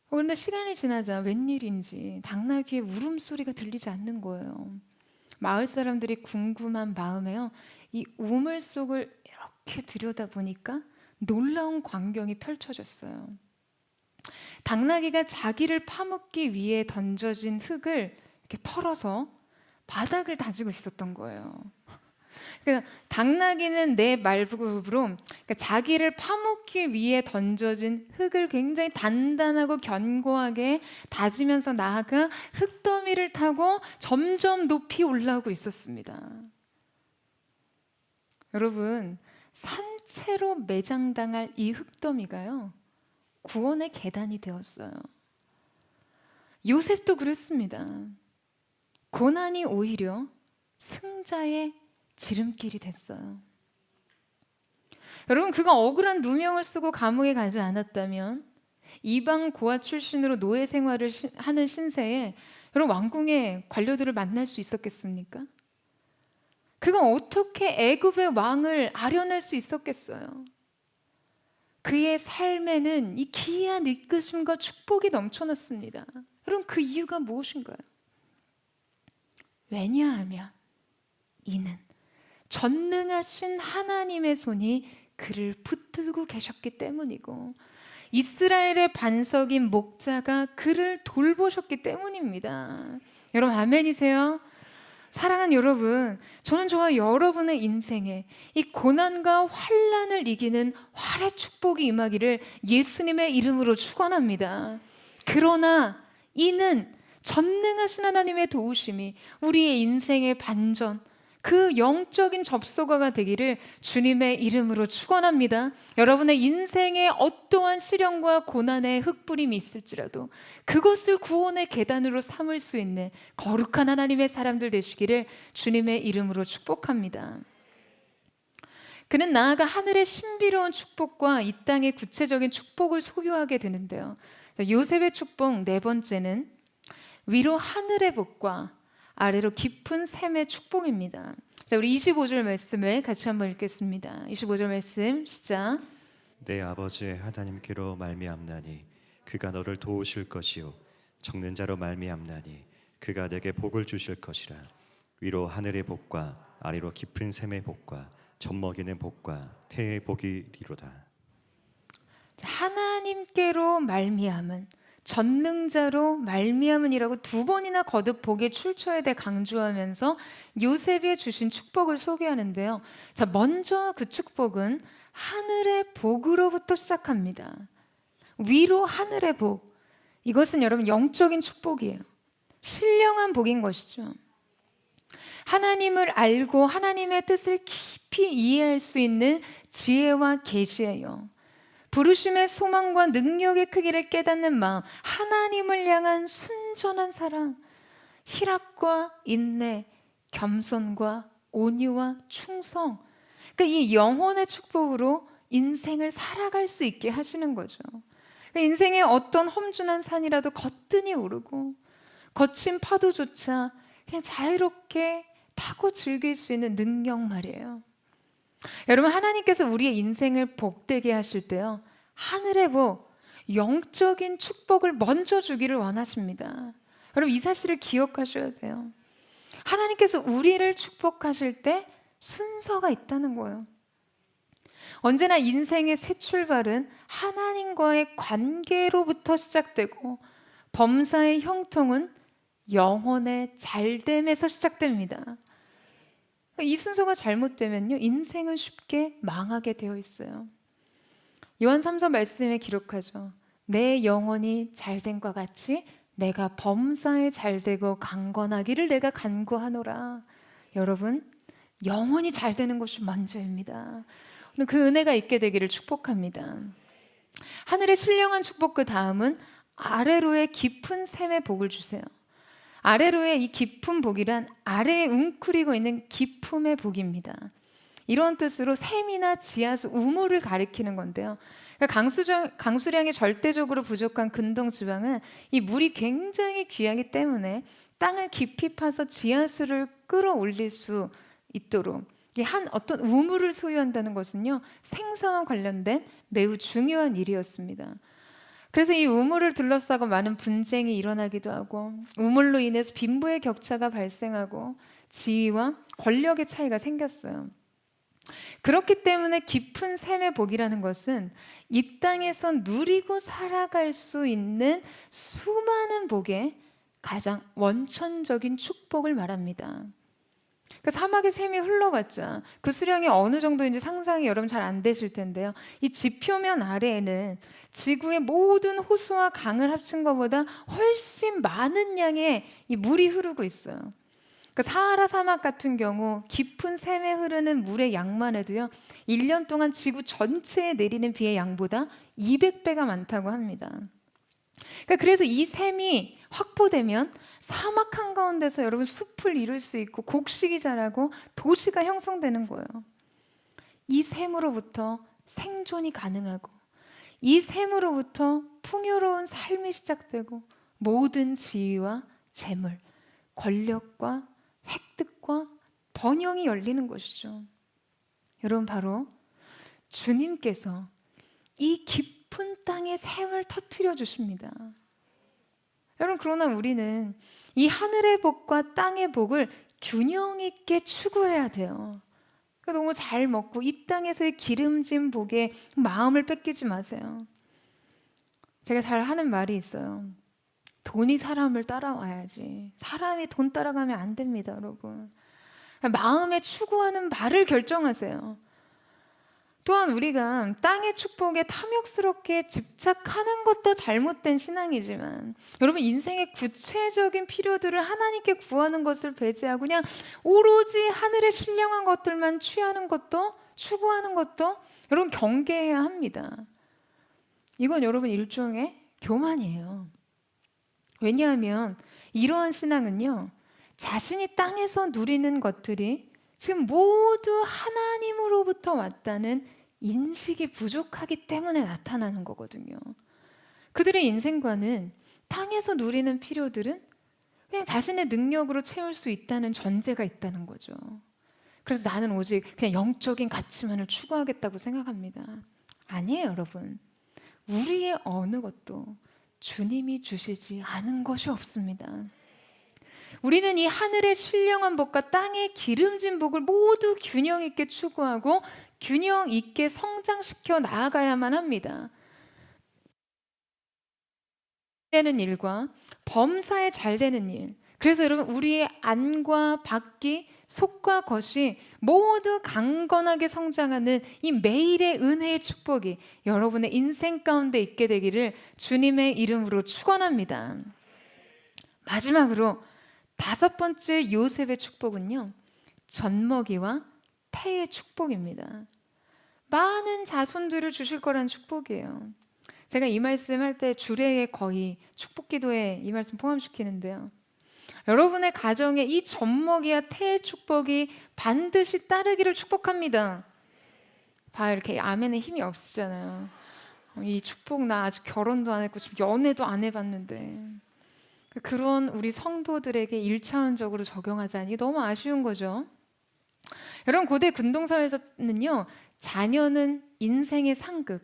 그런데 시간이 지나자 웬일인지 당나귀의 울음소리가 들리지 않는 거예요. 마을 사람들이 궁금한 마음에요, 이 우물 속을 이렇게 들여다보니까 놀라운 광경이 펼쳐졌어요. 당나귀가 자기를 파묻기 위해 던져진 흙을 이렇게 털어서 바닥을 다지고 있었던 거예요. 그러니까 당나귀는 내 말부로 그러니까 자기를 파묻기 위해 던져진 흙을 굉장히 단단하고 견고하게 다지면서 나아가 흙더미를 타고 점점 높이 올라오고 있었습니다. 여러분, 산채로 매장당할 이 흙더미가요, 구원의 계단이 되었어요. 요셉도 그랬습니다. 고난이 오히려 승자의 지름길이 됐어요. 여러분, 그가 억울한 누명을 쓰고 감옥에 가지 않았다면 이방 고아 출신으로 노예 생활을 하는 신세에 여러분 왕궁의 관료들을 만날 수 있었겠습니까? 그가 어떻게 애굽의 왕을 아련할 수 있었겠어요? 그의 삶에는 이 기이한 이끄심과 축복이 넘쳐났습니다. 여러분, 그 이유가 무엇인가요? 왜냐하면 이는 전능하신 하나님의 손이 그를 붙들고 계셨기 때문이고 이스라엘의 반석인 목자가 그를 돌보셨기 때문입니다. 여러분, 아멘이세요? 사랑하는 여러분, 저는 저와 여러분의 인생에 이 고난과 환난을 이기는 활의 축복이 임하기를 예수님의 이름으로 축원합니다. 그러나 이는 전능하신 하나님의 도우심이 우리의 인생의 반전, 그 영적인 접속어가 되기를 주님의 이름으로 축원합니다. 여러분의 인생에 어떠한 시련과 고난의 흙부림이 있을지라도 그것을 구원의 계단으로 삼을 수 있는 거룩한 하나님의 사람들 되시기를 주님의 이름으로 축복합니다. 그는 나아가 하늘의 신비로운 축복과 이 땅의 구체적인 축복을 소유하게 되는데요. 요셉의 축복 네 번째는 위로 하늘의 복과 아래로 깊은 샘의 축복입니다. 자, 우리 25절 말씀을 같이 한번 읽겠습니다. 25절 말씀 시작. 내 아버지의 하나님께로 말미암나니 그가 너를 도우실 것이요 적는 자로 말미암나니 그가 내게 복을 주실 것이라. 위로 하늘의 복과 아래로 깊은 샘의 복과 젖먹이는 복과 태의 복이리로다. 자, 하나님께로 말미암은, 전능자로 말미암은이라고 두 번이나 거듭 복의 출처에 대해 강조하면서 요셉이 주신 축복을 소개하는데요. 자, 먼저 그 축복은 하늘의 복으로부터 시작합니다. 위로 하늘의 복, 이것은 여러분 영적인 축복이에요. 신령한 복인 것이죠. 하나님을 알고 하나님의 뜻을 깊이 이해할 수 있는 지혜와 계시예요. 부르심의 소망과 능력의 크기를 깨닫는 마음, 하나님을 향한 순전한 사랑, 희락과 인내, 겸손과 온유와 충성, 그러니까 이 영혼의 축복으로 인생을 살아갈 수 있게 하시는 거죠. 그러니까 인생의 어떤 험준한 산이라도 거뜬히 오르고 거친 파도조차 그냥 자유롭게 타고 즐길 수 있는 능력 말이에요. 여러분, 하나님께서 우리의 인생을 복되게 하실 때요, 하늘의 복, 영적인 축복을 먼저 주기를 원하십니다. 여러분, 이 사실을 기억하셔야 돼요. 하나님께서 우리를 축복하실 때 순서가 있다는 거예요. 언제나 인생의 새 출발은 하나님과의 관계로부터 시작되고 범사의 형통은 영혼의 잘됨에서 시작됩니다. 이 순서가 잘못되면요, 인생은 쉽게 망하게 되어 있어요. 요한 3서 말씀에 기록하죠. 내 영혼이 잘됨과 같이 내가 범사에 잘되고 강건하기를 내가 간구하노라. 여러분, 영혼이 잘되는 것이 먼저입니다. 그 은혜가 있게 되기를 축복합니다. 하늘의 신령한 축복, 그 다음은 아래로의 깊은 샘의 복을 주세요. 아래로의 이 깊은 복이란 아래에 웅크리고 있는 깊음의 복입니다. 이런 뜻으로 샘이나 지하수, 우물을 가리키는 건데요. 그러니까 강수량이 절대적으로 부족한 근동 지방은 이 물이 굉장히 귀하기 때문에 땅을 깊이 파서 지하수를 끌어올릴 수 있도록 이 한 어떤 우물을 소유한다는 것은요, 생사와 관련된 매우 중요한 일이었습니다. 그래서 이 우물을 둘러싸고 많은 분쟁이 일어나기도 하고, 우물로 인해서 빈부의 격차가 발생하고 지위와 권력의 차이가 생겼어요. 그렇기 때문에 깊은 샘의 복이라는 것은 이 땅에서 누리고 살아갈 수 있는 수많은 복의 가장 원천적인 축복을 말합니다. 그 사막의 샘이 흘러봤자 그 수량이 어느 정도인지 상상이 여러분 잘 안 되실 텐데요. 이 지표면 아래에는 지구의 모든 호수와 강을 합친 것보다 훨씬 많은 양의 이 물이 흐르고 있어요. 그 사하라 사막 같은 경우 깊은 샘에 흐르는 물의 양만 해도요, 1년 동안 지구 전체에 내리는 비의 양보다 200배가 많다고 합니다. 그래서 이 샘이 확보되면 사막 한가운데서 여러분 숲을 이룰 수 있고 곡식이 자라고 도시가 형성되는 거예요. 이 샘으로부터 생존이 가능하고 이 샘으로부터 풍요로운 삶이 시작되고 모든 지위와 재물, 권력과 획득과 번영이 열리는 것이죠. 여러분, 바로 주님께서 이 깊은 땅의 샘을 터뜨려 주십니다. 여러분, 그러나 우리는 이 하늘의 복과 땅의 복을 균형 있게 추구해야 돼요. 너무 잘 먹고 이 땅에서의 기름진 복에 마음을 뺏기지 마세요. 제가 잘 하는 말이 있어요. 돈이 사람을 따라와야지 사람이 돈 따라가면 안 됩니다, 여러분. 마음에 추구하는 바를 결정하세요. 또한 우리가 땅의 축복에 탐욕스럽게 집착하는 것도 잘못된 신앙이지만, 여러분, 인생의 구체적인 필요들을 하나님께 구하는 것을 배제하고 그냥 오로지 하늘의 신령한 것들만 취하는 것도, 추구하는 것도 여러분 경계해야 합니다. 이건 여러분 일종의 교만이에요. 왜냐하면 이러한 신앙은요, 자신이 땅에서 누리는 것들이 지금 모두 하나님으로부터 왔다는 인식이 부족하기 때문에 나타나는 거거든요. 그들의 인생관은 땅에서 누리는 필요들은 그냥 자신의 능력으로 채울 수 있다는 전제가 있다는 거죠. 그래서 나는 오직 그냥 영적인 가치만을 추구하겠다고 생각합니다. 아니에요, 여러분. 우리의 어느 것도 주님이 주시지 않은 것이 없습니다. 우리는 이 하늘의 신령한 복과 땅의 기름진 복을 모두 균형 있게 추구하고 균형 있게 성장시켜 나아가야만 합니다. 되는 일과 범사에 잘 되는 일. 그래서 여러분, 우리의 안과 밖이, 속과 겉이 모두 강건하게 성장하는 이 매일의 은혜의 축복이 여러분의 인생 가운데 있게 되기를 주님의 이름으로 축원합니다. 마지막으로 5번째 요셉의 축복은요, 젖먹이와 태의 축복입니다. 많은 자손들을 주실 거라는 축복이에요. 제가 이 말씀할 때 주례에 거의 축복기도에 이 말씀 포함시키는데요, 여러분의 가정에 이 젖먹이와 태의 축복이 반드시 따르기를 축복합니다. 봐요, 이렇게 아멘에 힘이 없으시잖아요. 이 축복 나 아직 결혼도 안 했고 지금 연애도 안 해봤는데, 그런 우리 성도들에게 1차원적으로 적용하자니 너무 아쉬운 거죠. 여러분, 고대 근동사회에서는요, 자녀는 인생의 상급,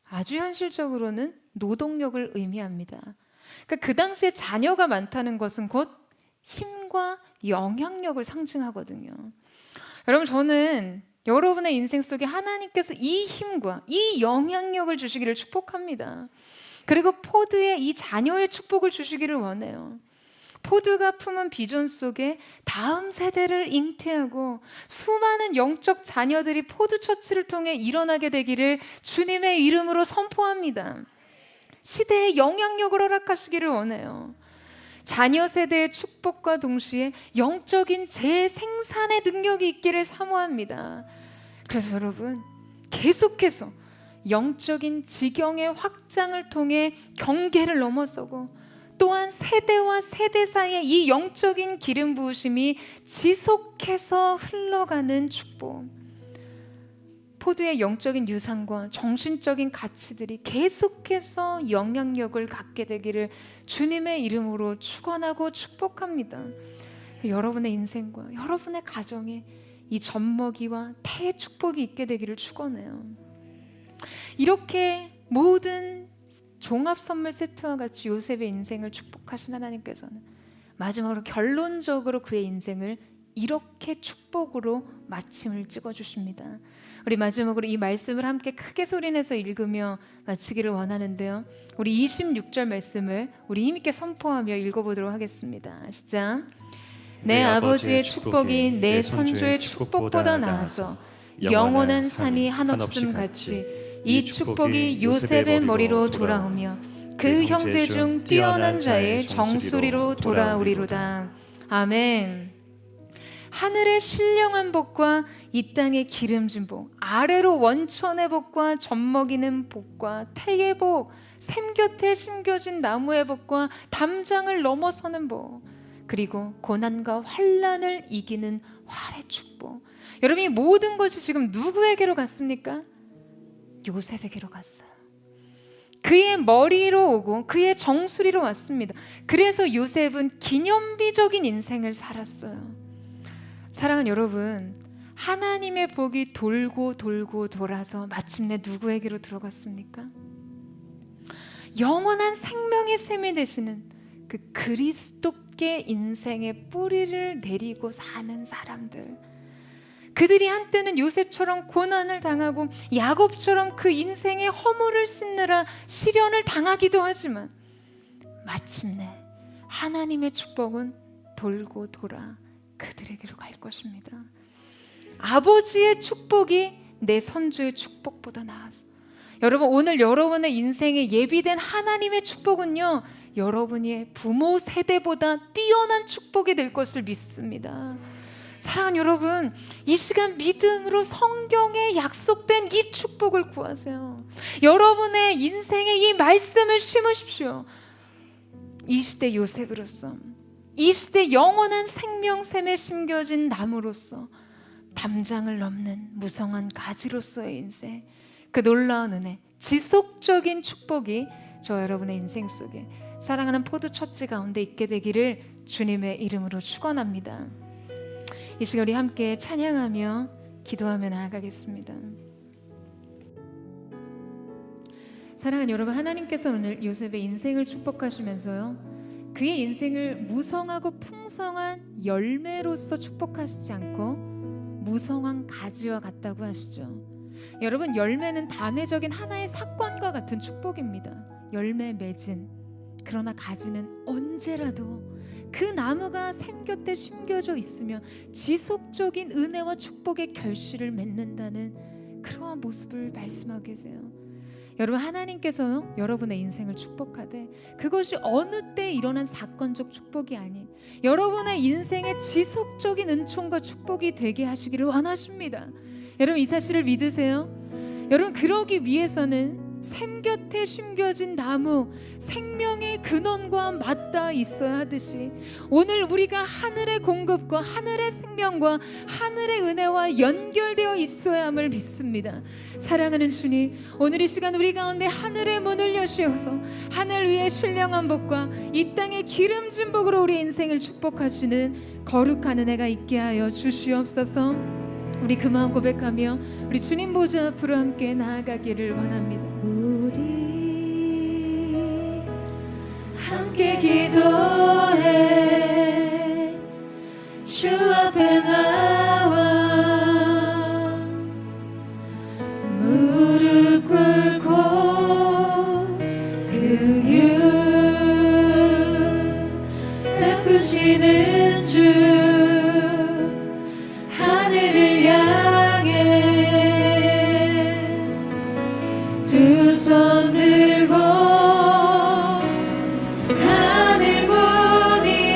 아주 현실적으로는 노동력을 의미합니다. 그러니까 그 당시에 자녀가 많다는 것은 곧 힘과 영향력을 상징하거든요. 여러분, 저는 여러분의 인생 속에 하나님께서 이 힘과 이 영향력을 주시기를 축복합니다. 그리고 포드의 이 자녀의 축복을 주시기를 원해요. 포드가 품은 비전 속에 다음 세대를 잉태하고 수많은 영적 자녀들이 포드 처치를 통해 일어나게 되기를 주님의 이름으로 선포합니다. 시대의 영향력을 허락하시기를 원해요. 자녀 세대의 축복과 동시에 영적인 재생산의 능력이 있기를 사모합니다. 그래서 여러분, 계속해서 영적인 지경의 확장을 통해 경계를 넘어서고, 또한 세대와 세대 사이의 이 영적인 기름 부으심이 지속해서 흘러가는 축복, 포드의 영적인 유산과 정신적인 가치들이 계속해서 영향력을 갖게 되기를 주님의 이름으로 축원하고 축복합니다. 여러분의 인생과 여러분의 가정에 이 젖먹이와 태의 축복이 있게 되기를 축원해요. 이렇게 모든 종합 선물 세트와 같이 요셉의 인생을 축복하신 하나님께서는 마지막으로 결론적으로 그의 인생을 이렇게 축복으로 마침을 찍어주십니다. 우리 마지막으로 이 말씀을 함께 크게 소리내서 읽으며 마치기를 원하는데요, 우리 26절 말씀을 우리 힘있게 선포하며 읽어보도록 하겠습니다. 시작. 내 아버지의 축복이 내 선조의 축복보다 나아서 영원한 산이 한없음 같이 이 축복이 요셉의 머리로 돌아오며 그 형제 중 뛰어난 자의 정수리로 돌아오리로다. 아멘. 하늘의 신령한 복과 이 땅의 기름진 복, 아래로 원천의 복과 젖먹이는 복과 태의 복, 샘 곁에 심겨진 나무의 복과 담장을 넘어서는 복, 그리고 고난과 환난을 이기는 활의 축복. 여러분, 이 모든 것이 지금 누구에게로 갔습니까? 요셉에게로 갔어요. 그의 머리로 오고 그의 정수리로 왔습니다. 그래서 요셉은 기념비적인 인생을 살았어요. 사랑하는 여러분, 하나님의 복이 돌고 돌고 돌아서 마침내 누구에게로 들어갔습니까? 영원한 생명의 샘이 되시는 그 그리스도께 인생의 뿌리를 내리고 사는 사람들, 그들이 한때는 요셉처럼 고난을 당하고 야곱처럼 그 인생의 허물을 씻느라 시련을 당하기도 하지만 마침내 하나님의 축복은 돌고 돌아 그들에게로 갈 것입니다. 아버지의 축복이 내 선조의 축복보다 나아서, 여러분, 오늘 여러분의 인생에 예비된 하나님의 축복은요, 여러분의 부모 세대보다 뛰어난 축복이 될 것을 믿습니다. 사랑하는 여러분, 이 시간 믿음으로 성경에 약속된 이 축복을 구하세요. 여러분의 인생에 이 말씀을 심으십시오. 이 시대 요셉으로서, 이 시대 영원한 생명샘에 심겨진 나무로서, 담장을 넘는 무성한 가지로서의 인생, 그 놀라운 은혜, 지속적인 축복이 저 여러분의 인생 속에 사랑하는 포도처치 가운데 있게 되기를 주님의 이름으로 축원합니다. 이 시간 우리 함께 찬양하며 기도하며 나아가겠습니다. 사랑하는 여러분, 하나님께서 오늘 요셉의 인생을 축복하시면서요, 그의 인생을 무성하고 풍성한 열매로서 축복하시지 않고 무성한 가지와 같다고 하시죠. 여러분, 열매는 단회적인 하나의 사건과 같은 축복입니다. 열매 맺은, 그러나 가지는 언제라도 그 나무가 샘 곁에 심겨져 있으며 지속적인 은혜와 축복의 결실을 맺는다는 그러한 모습을 말씀하고 계세요. 여러분, 하나님께서 여러분의 인생을 축복하되 그것이 어느 때 일어난 사건적 축복이 아닌 여러분의 인생의 지속적인 은총과 축복이 되게 하시기를 원하십니다. 여러분, 이 사실을 믿으세요? 여러분, 그러기 위해서는 샘 곁에 심겨진 나무, 생명의 근원과 맞닿아 있어야 하듯이 오늘 우리가 하늘의 공급과 하늘의 생명과 하늘의 은혜와 연결되어 있어야 함을 믿습니다. 사랑하는 주님, 오늘 이 시간 우리 가운데 하늘의 문을 여시어서 하늘 위의 신령한 복과 이 땅의 기름진 복으로 우리 인생을 축복하시는 거룩한 은혜가 있게 하여 주시옵소서. 우리 그 마음 고백하며 우리 주님 보좌 앞으로 함께 나아가기를 원합니다. 우리 함께 기도해 주 앞에 나와 무릎 꿇고 긍휼 베푸시는 주 하늘을 향해 두 손 들고 하늘 문이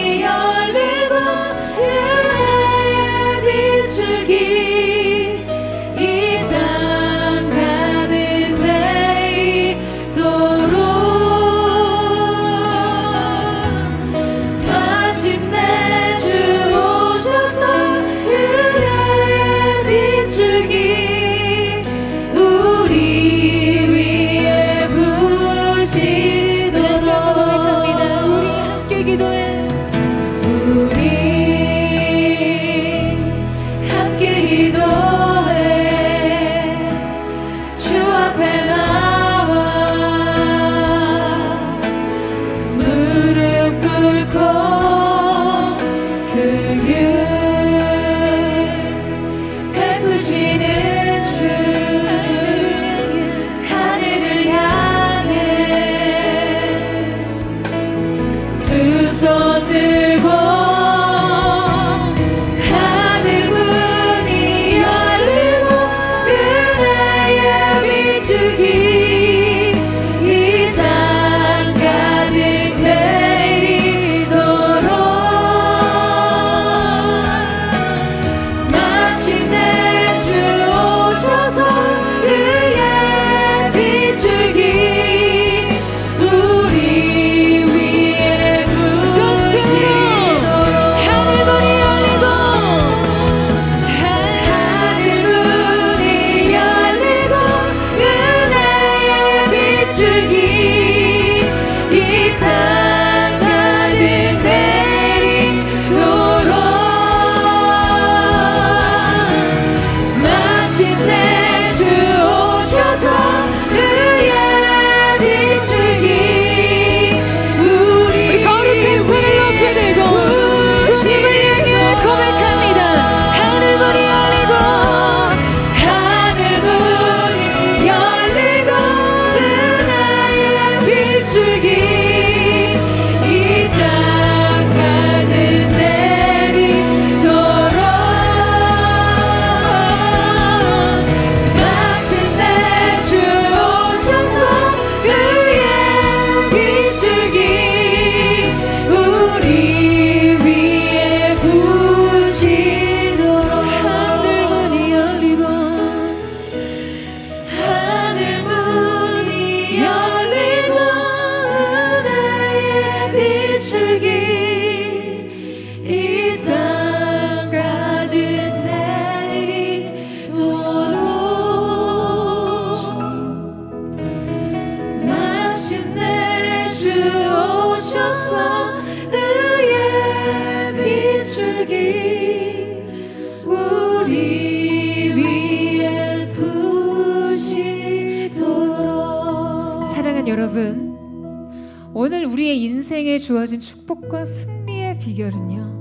오늘 우리의 인생에 주어진 축복과 승리의 비결은요,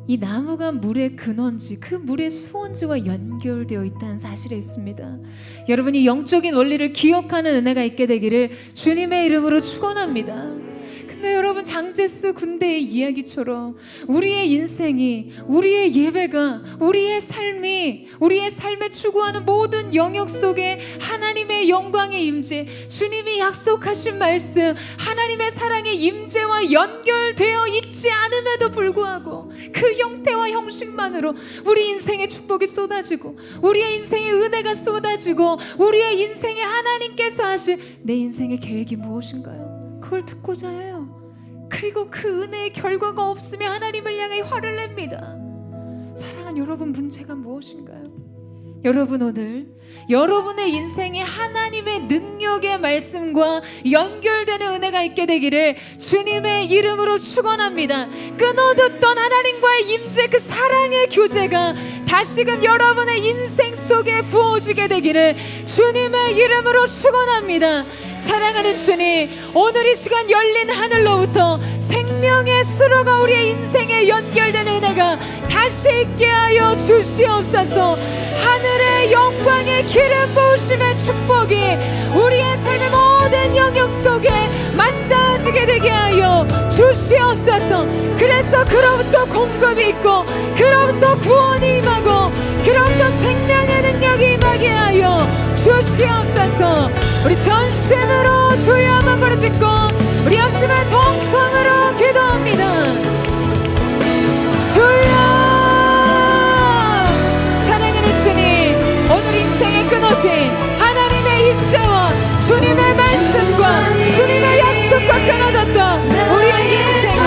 이 나무가 물의 근원지, 그 물의 수원지와 연결되어 있다는 사실에 있습니다. 여러분이 영적인 원리를 기억하는 은혜가 있게 되기를 주님의 이름으로 축원합니다. 근데 여러분, 장제스 군대의 이야기처럼 우리의 인생이, 우리의 예배가, 우리의 삶이, 우리의 삶에 추구하는 모든 영역 속에 하나님의 영광의 임재, 주님이 약속하신 말씀, 하나님의 사랑의 임재와 연결되어 있지 않음에도 불구하고 그 형태와 형식만으로 우리 인생의 축복이 쏟아지고, 우리의 인생의 은혜가 쏟아지고, 우리의 인생에 하나님께서 하실 내 인생의 계획이 무엇인가요? 그걸 듣고자 해요. 그리고 그 은혜의 결과가 없으면 하나님을 향해 화를 냅니다. 사랑하는 여러분, 문제가 무엇인가요? 여러분, 오늘 여러분의 인생에 하나님의 능력의 말씀과 연결되는 은혜가 있게 되기를 주님의 이름으로 축원합니다. 끊어뒀던 하나님과의 임재, 그 사랑의 교제가 다시금 여러분의 인생 속에 부어지게 되기를 주님의 이름으로 축원합니다. 사랑하는 주님, 오늘 이 시간 열린 하늘로부터 생명의 수로가 우리의 인생에 연결되는 은혜가 다시 있게 하여 주시옵소서. 하늘의 영광의 기름 부으심의 축복이 우리의 삶의 모든 영역 속에 만나지게 되게 하여 주시옵소서. 그래서 그로부터 공급이 있고, 그로부터 구원이 임하고, 그로부터 생명의 능력이 임하게 하여 주시옵소서. 우리 전심으로 주여 한번 부르짖고 우리 합심의 동성으로 기도합니다. 주여, 사랑하는 주님, 오늘 인생에 끊어진 하나님의 임재와 주님의 말씀과 주님의 약속과 끊어졌던 우리의 인생을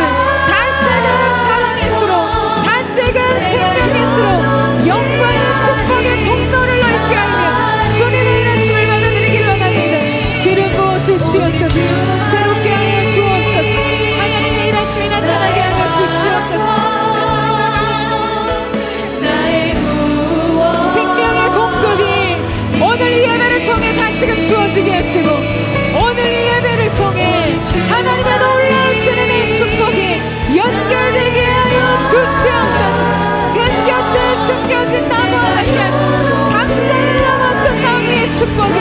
다시금 사랑의 수로, 다시금 생명의 수로 영광의 축복의 통로를 넓게 하며 주님의 일하심을 받아들이길 원합니다. 기름 부어주시옵소서. 새롭게 하여 주옵소서. 하나님의 일하심이 나타나게 하여 주시옵소서. 생명의 공급이 오늘 이 예배를 통해 다시금 주어지게 하시고, 오늘 이 예배를 통해 하나님의 놀라우신 은혜의 축복이 연결되게 하여 주시옵소서. 샘 곁에 숨겨진 나무와 같게 하시고, 강자를 넘어선 나무의 축복이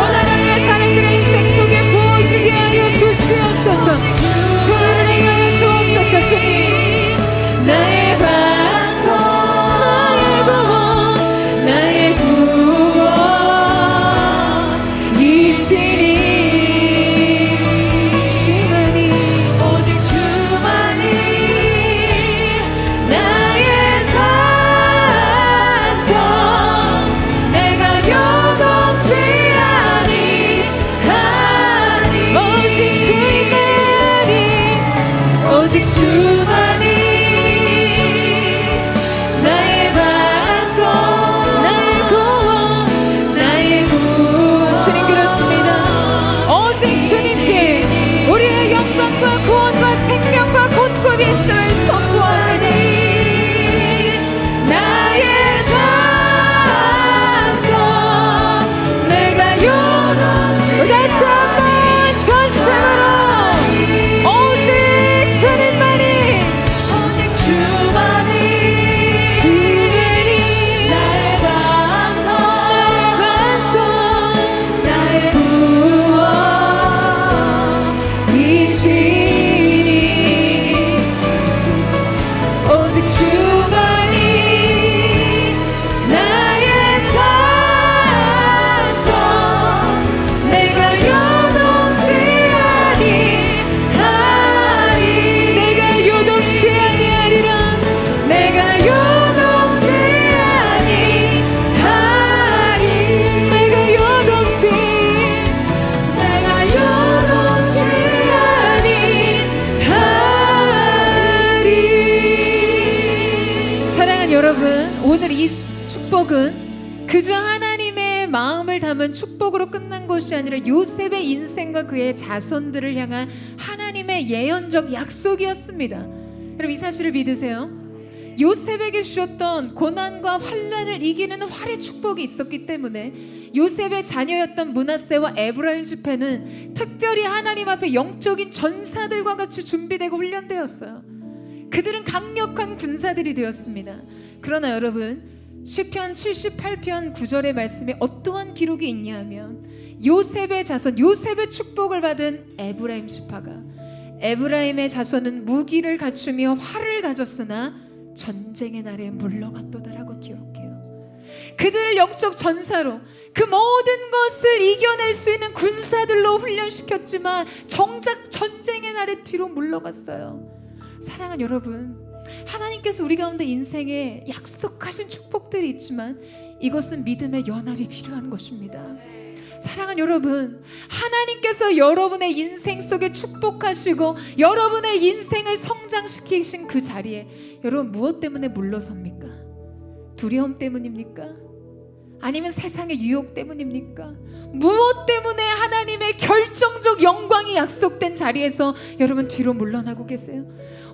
오늘 하나님의 사람들의 인생 속에 부어지게 하여 주시옵소서. 수를 행하여 주옵소서. 주님, 나의 반석, 나의 구원, 나의 구원이시니 주만이, 오직 주만이 나의 산성, 내가 요동치 아니하니, 오직 주님만이, 오직 주만이 나의 반석, 나의 구원, 나의 구원. 주님, 그렇습니다. 오직 주님께 우리의 영광과 구원과 생명과 공급이 있음을 선포하니, 나의 산성, 내가 요동치, 다시 한번 전심으로 오직 주님만이, 오직 주만이, 주만이 나의 반석, 나의 반석, 나의 구원이시니, 오직 주만이 나의 산성, 내가 요동치 아니하리, 내가 요동치 아니하리라, 내가 요동치 아니하리, 내가 요동치, 내가 요동치 아니하리. 사랑하는 여러분, 오늘 이 축복은 그저 하나님의 마음을 담은 축복으로 끝난 것이 아니라 요셉의 인생과 그의 자손들을 향한 하나님의 예언적 약속이었습니다. 여러분, 이 사실을 믿으세요? 요셉에게 주셨던 고난과 환난을 이기는 활의 축복이 있었기 때문에 요셉의 자녀였던 므낫세와 에브라임 지파는 특별히 하나님 앞에 영적인 전사들과 같이 준비되고 훈련되었어요. 그들은 강력한 군사들이 되었습니다. 그러나 여러분, 시편 78편 9절의 말씀에 어떠한 기록이 있냐 하면 요셉의 자손, 요셉의 축복을 받은 에브라임 지파가, 에브라임의 자손은 무기를 갖추며 활을 가졌으나 전쟁의 날에 물러갔도다라고 기록해요. 그들을 영적 전사로, 그 모든 것을 이겨낼 수 있는 군사들로 훈련시켰지만 정작 전쟁의 날에 뒤로 물러갔어요. 사랑하는 여러분, 하나님께서 우리 가운데 인생에 약속하신 축복들이 있지만 이것은 믿음의 연합이 필요한 것입니다. 사랑하는 여러분, 하나님께서 여러분의 인생 속에 축복하시고 여러분의 인생을 성장시키신 그 자리에 여러분 무엇 때문에 물러섭니까? 두려움 때문입니까? 아니면 세상의 유혹 때문입니까? 무엇 때문에 하나님의 결정적 영광이 약속된 자리에서 여러분 뒤로 물러나고 계세요?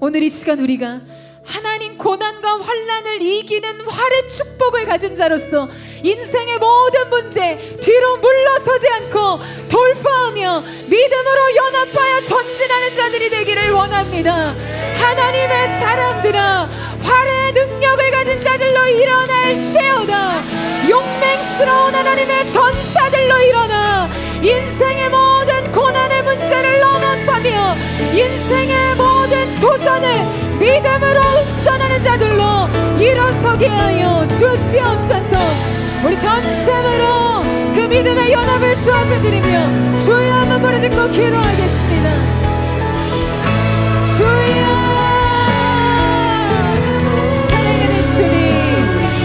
오늘 이 시간 우리가 하나님 고난과 환난을 이기는 활의 축복을 가진 자로서 인생의 모든 문제 뒤로 물러서지 않고 돌파하며 믿음으로 연합하여 전진하는 자들이 되기를 원합니다. 하나님의 사람들아, 활의 능력을 가진 자들로 일어날지어다. 용맹스러운 하나님의 전사들로 일어나 인생의 모든 고난의 문제를 넘어서며 인생의 모든 도전을 믿음으로 응전하는 자들로 일어서게 하여 주시옵소서. 우리 전심으로 그 믿음의 연합을 주 앞에 드리며 주여 한번 부르짖고 기도하겠습니다. 주여, 사랑하는 주님,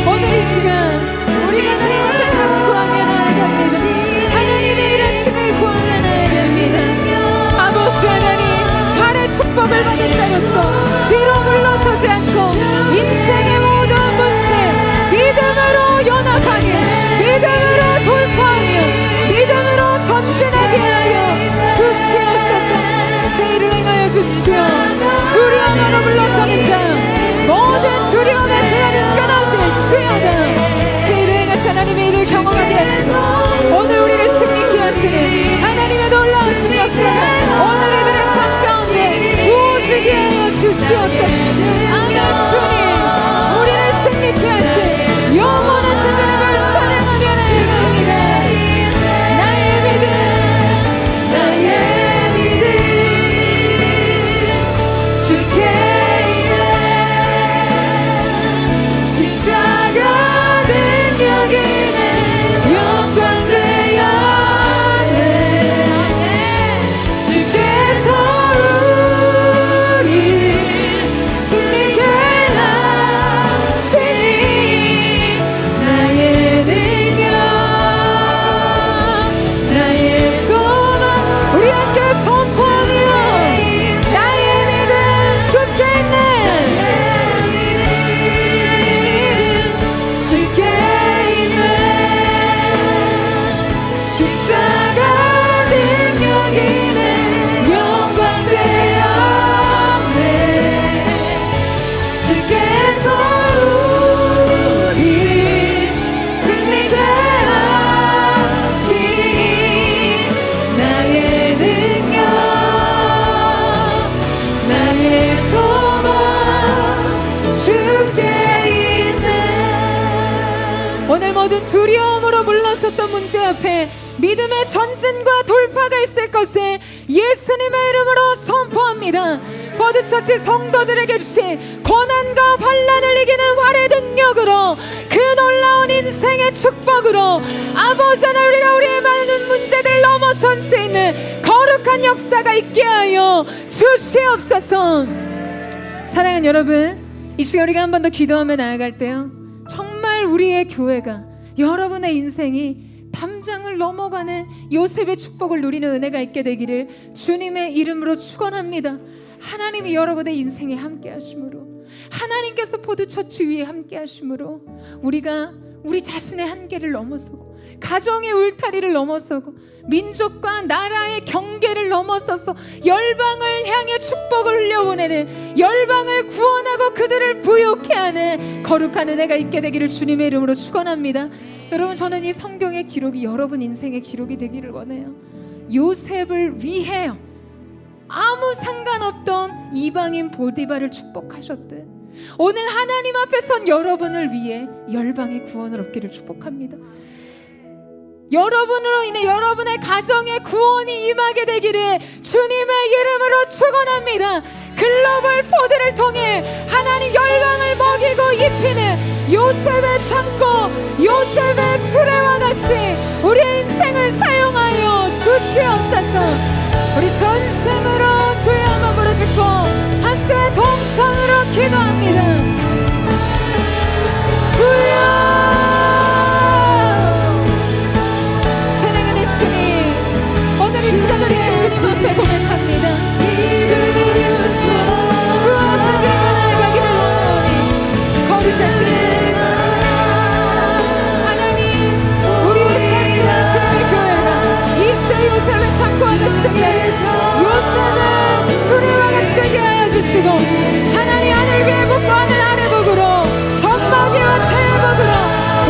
오늘 이 시간 우리가 하나님 앞에 간구하며 나아갑니다. 하나님의 일하심을 구하며 나아갑니다. 아버지 하나님, 발의 축복을 받은 자로서 뒤로 물러서지 않고 인생의 모든 문제 믿음으로 연합하며 믿음으로 돌파하며 믿음으로 전진하게 하여 주시옵소서. 새 일을 행하여 주십시오. 두려움으로 물러서는 자 모든 두려움의 태양은 끊어질지어다. 새 일을 행하신 하나님의 일을 경험하게 하시고 오늘 우리를 승리케 하시는 하나님의 놀라우신 역사가 오늘 이들의 삶 가운데 부어지게 하여 주시옵소서. 아멘. 주님, 우리를 승리케 하신 영원하신 주님을 찬양하며 나아갑니다. 나의 믿음, 나의 믿음 주께 있네. 십자가 능력이네. 영광 되었네. 주께서 우리 승리케 하시니 나의 능력, 나의 소망, 우리 함께 선포하며 나의 믿음 주께 있네. 나의 믿음 주께 있네. 십자가 능력이네. 영광 되었네. 주께서 우리 승리케 하시니 나의 능력, 나의 소망 주께 있네. 오늘 모든 두려움으로 물러섰던 문제 앞에 믿음의 전진과 돌파가 있을 것을 예수님의 이름으로 선포합니다. 버드처치 성도들에게 주신 고난과 환난을 이기는 활의 능력으로 그 놀라운 인생의 축복으로 아버지 하나님, 우리가 우리의 많은 문제들 넘어선 수 있는 거룩한 역사가 있게 하여 주시옵소서. 사랑하는 여러분, 이 시간 우리가 한 번 더 기도하며 나아갈 때요, 정말 우리의 교회가, 여러분의 인생이 담장을 넘어가는 요셉의 축복을 누리는 은혜가 있게 되기를 주님의 이름으로 축원합니다. 하나님이 여러분의 인생에 함께 하심으로, 하나님께서 포도처치 위에 함께 하심으로 우리가 우리 자신의 한계를 넘어서고 가정의 울타리를 넘어서고 민족과 나라의 경계를 넘어서서 열방을 향해 축복을 흘려보내는, 열방을 구원하고 그들을 부욕해 하는 거룩한 은혜가 있게 되기를 주님의 이름으로 축원합니다. 여러분, 저는 이 성경의 기록이 여러분 인생의 기록이 되기를 원해요. 요셉을 위해 아무 상관없던 이방인 보디발을 축복하셨듯 오늘 하나님 앞에 선 여러분을 위해 열방의 구원을 얻기를 축복합니다. 여러분으로 인해 여러분의 가정에 구원이 임하게 되기를 주님의 이름으로 축원합니다. 글로벌 포드를 통해 하나님 열방을 먹이고 입히는 요셉의 창고, 요셉의 수레와 같이 우리의 인생을 사용하여 주시옵소서. 우리 전심으로 주의 한번 부르짖고 함께 동성으로 기도합니다. 주여, 사랑하는 주님, 오늘 이 시간 우리가 주님 앞에 고백합니다. 주님이 이루셔서 주 앞에 길고 나아가기를 원하오니 거룩하신 주님, 하나님, 우리의 삶과 주님의 교회가 이 시대 요셉의 창고와 같이 되게 하시고 요셉의 수레와 같이 되게 하여 주시고 하나님, 하늘 위에 복고 하늘 아래 복으로 전마기와 태복으로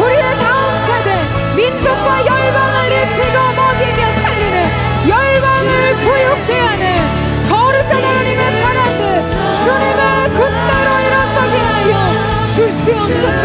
우리의 다음 세대 민족과 열방을 입히고 먹이며 살리는, 열방을 부욕해 하는 거룩한 하나님의 사람들, 주님의 군대로 일어서게 하여 주시옵소서.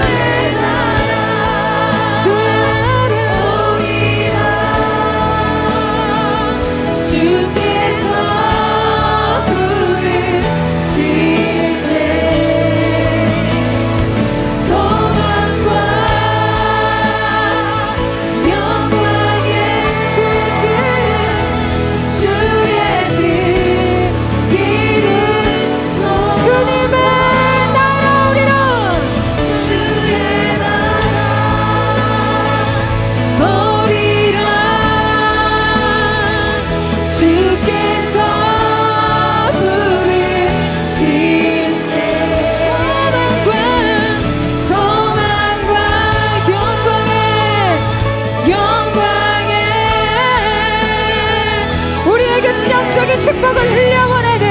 축복을 흘려보내는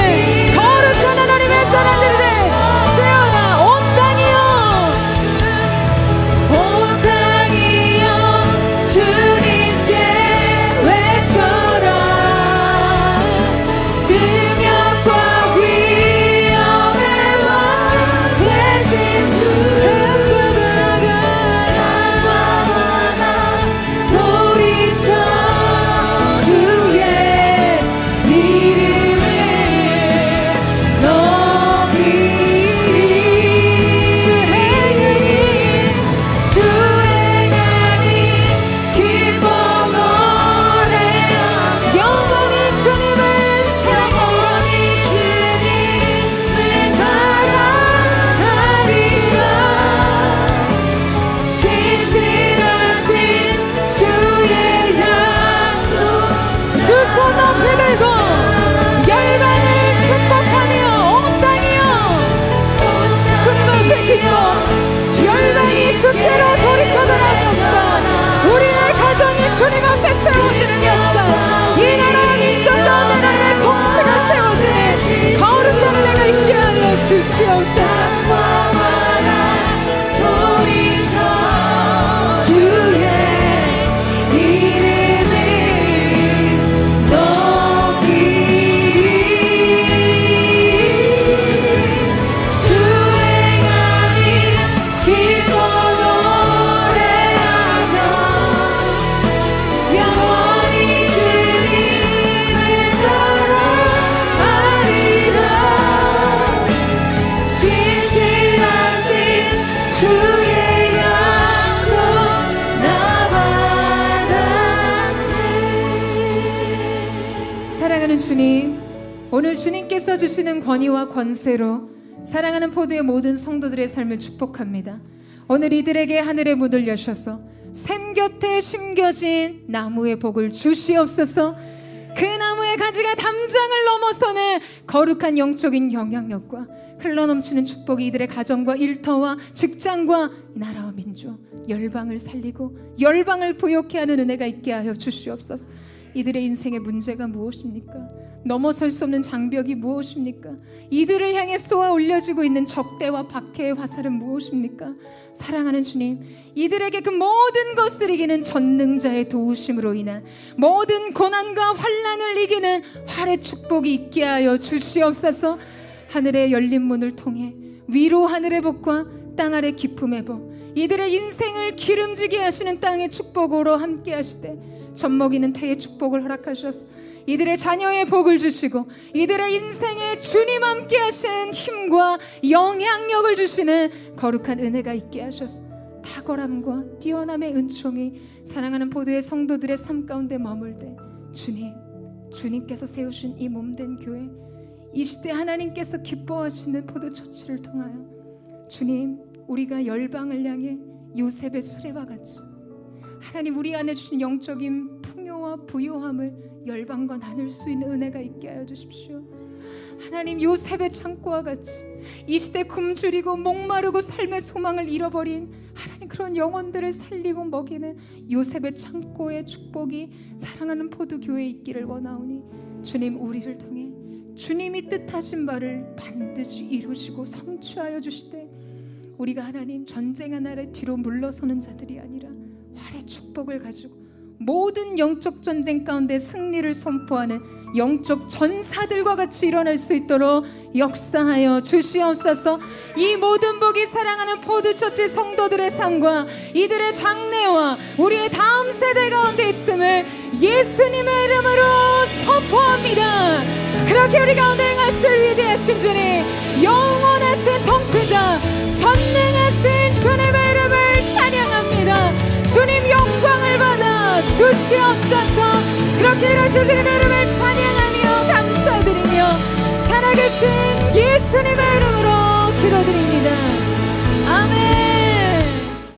거룩한 하나님의 사람들이 될 주여나 온 땅이여, 온 땅이여 주님께 외쳐라. 능력과 위엄의 왕 되신 주, 산과 바다 소리쳐 주의 주님 앞에 세워지는 역사, 이 나라 민족 가운데 하나님의 통치가 세워지는 거룩한 은혜가 있게 하여 주시옵소서. 소리쳐 주의 이름을 높이, 주행하니 기뻐 주님, 오늘 주님께서 주시는 권위와 권세로 사랑하는 포도의 모든 성도들의 삶을 축복합니다. 오늘 이들에게 하늘의 문을 여셔서 샘 곁에 심겨진 나무의 복을 주시옵소서. 그 나무의 가지가 담장을 넘어서는 거룩한 영적인 영향력과 흘러넘치는 축복이 이들의 가정과 일터와 직장과 나라와 민족, 열방을 살리고 열방을 부욕케 하는 은혜가 있게 하여 주시옵소서. 이들의 인생의 문제가 무엇입니까? 넘어설 수 없는 장벽이 무엇입니까? 이들을 향해 쏘아 올려지고 있는 적대와 박해의 화살은 무엇입니까? 사랑하는 주님, 이들에게 그 모든 것을 이기는 전능자의 도우심으로 인한 모든 고난과 환난을 이기는 활의 축복이 있게 하여 주시옵소서. 하늘의 열린 문을 통해 위로 하늘의 복과 땅 아래 기쁨의 복, 이들의 인생을 기름지게 하시는 땅의 축복으로 함께 하시되 젖먹이는 태의 축복을 허락하셔서 이들의 자녀의 복을 주시고 이들의 인생에 주님 함께 하시는 힘과 영향력을 주시는 거룩한 은혜가 있게 하셔서 탁월함과 뛰어남의 은총이 사랑하는 보도의 성도들의 삶 가운데 머물되 주님께서 세우신 이 몸된 교회, 이 시대 하나님께서 기뻐하시는 포도처치를 통하여 주님, 우리가 열방을 향해 요셉의 수레와 같이 하나님 우리 안에 주신 영적인 풍요와 부요함을 열방과 나눌 수 있는 은혜가 있게 하여 주십시오. 하나님, 요셉의 창고와 같이 이 시대 굶주리고 목마르고 삶의 소망을 잃어버린 하나님 그런 영혼들을 살리고 먹이는 요셉의 창고의 축복이 사랑하는 포도교회에 있기를 원하오니 주님, 우리를 통해 주님이 뜻하신 바를 반드시 이루시고 성취하여 주시되 우리가 하나님 전쟁의 날에 뒤로 물러서는 자들이 아니라 활의 축복을 가지고 모든 영적 전쟁 가운데 승리를 선포하는 영적 전사들과 같이 일어날 수 있도록 역사하여 주시옵소서. 이 모든 복이 사랑하는 포도처치 성도들의 삶과 이들의 장래와 우리의 다음 세대 가운데 있음을 예수님의 이름으로 선포합니다. 그렇게 우리 가운데 행하실 위대하신 주님, 영원하신 통치자, 전능하신 주님의 이름을 찬양합니다. 주님 영광을 받아 주시옵소서. 그렇게 이러실 주님의 이름을 찬양하며 감사드리며 살아계신 예수님의 이름으로 기도드립니다. 아멘.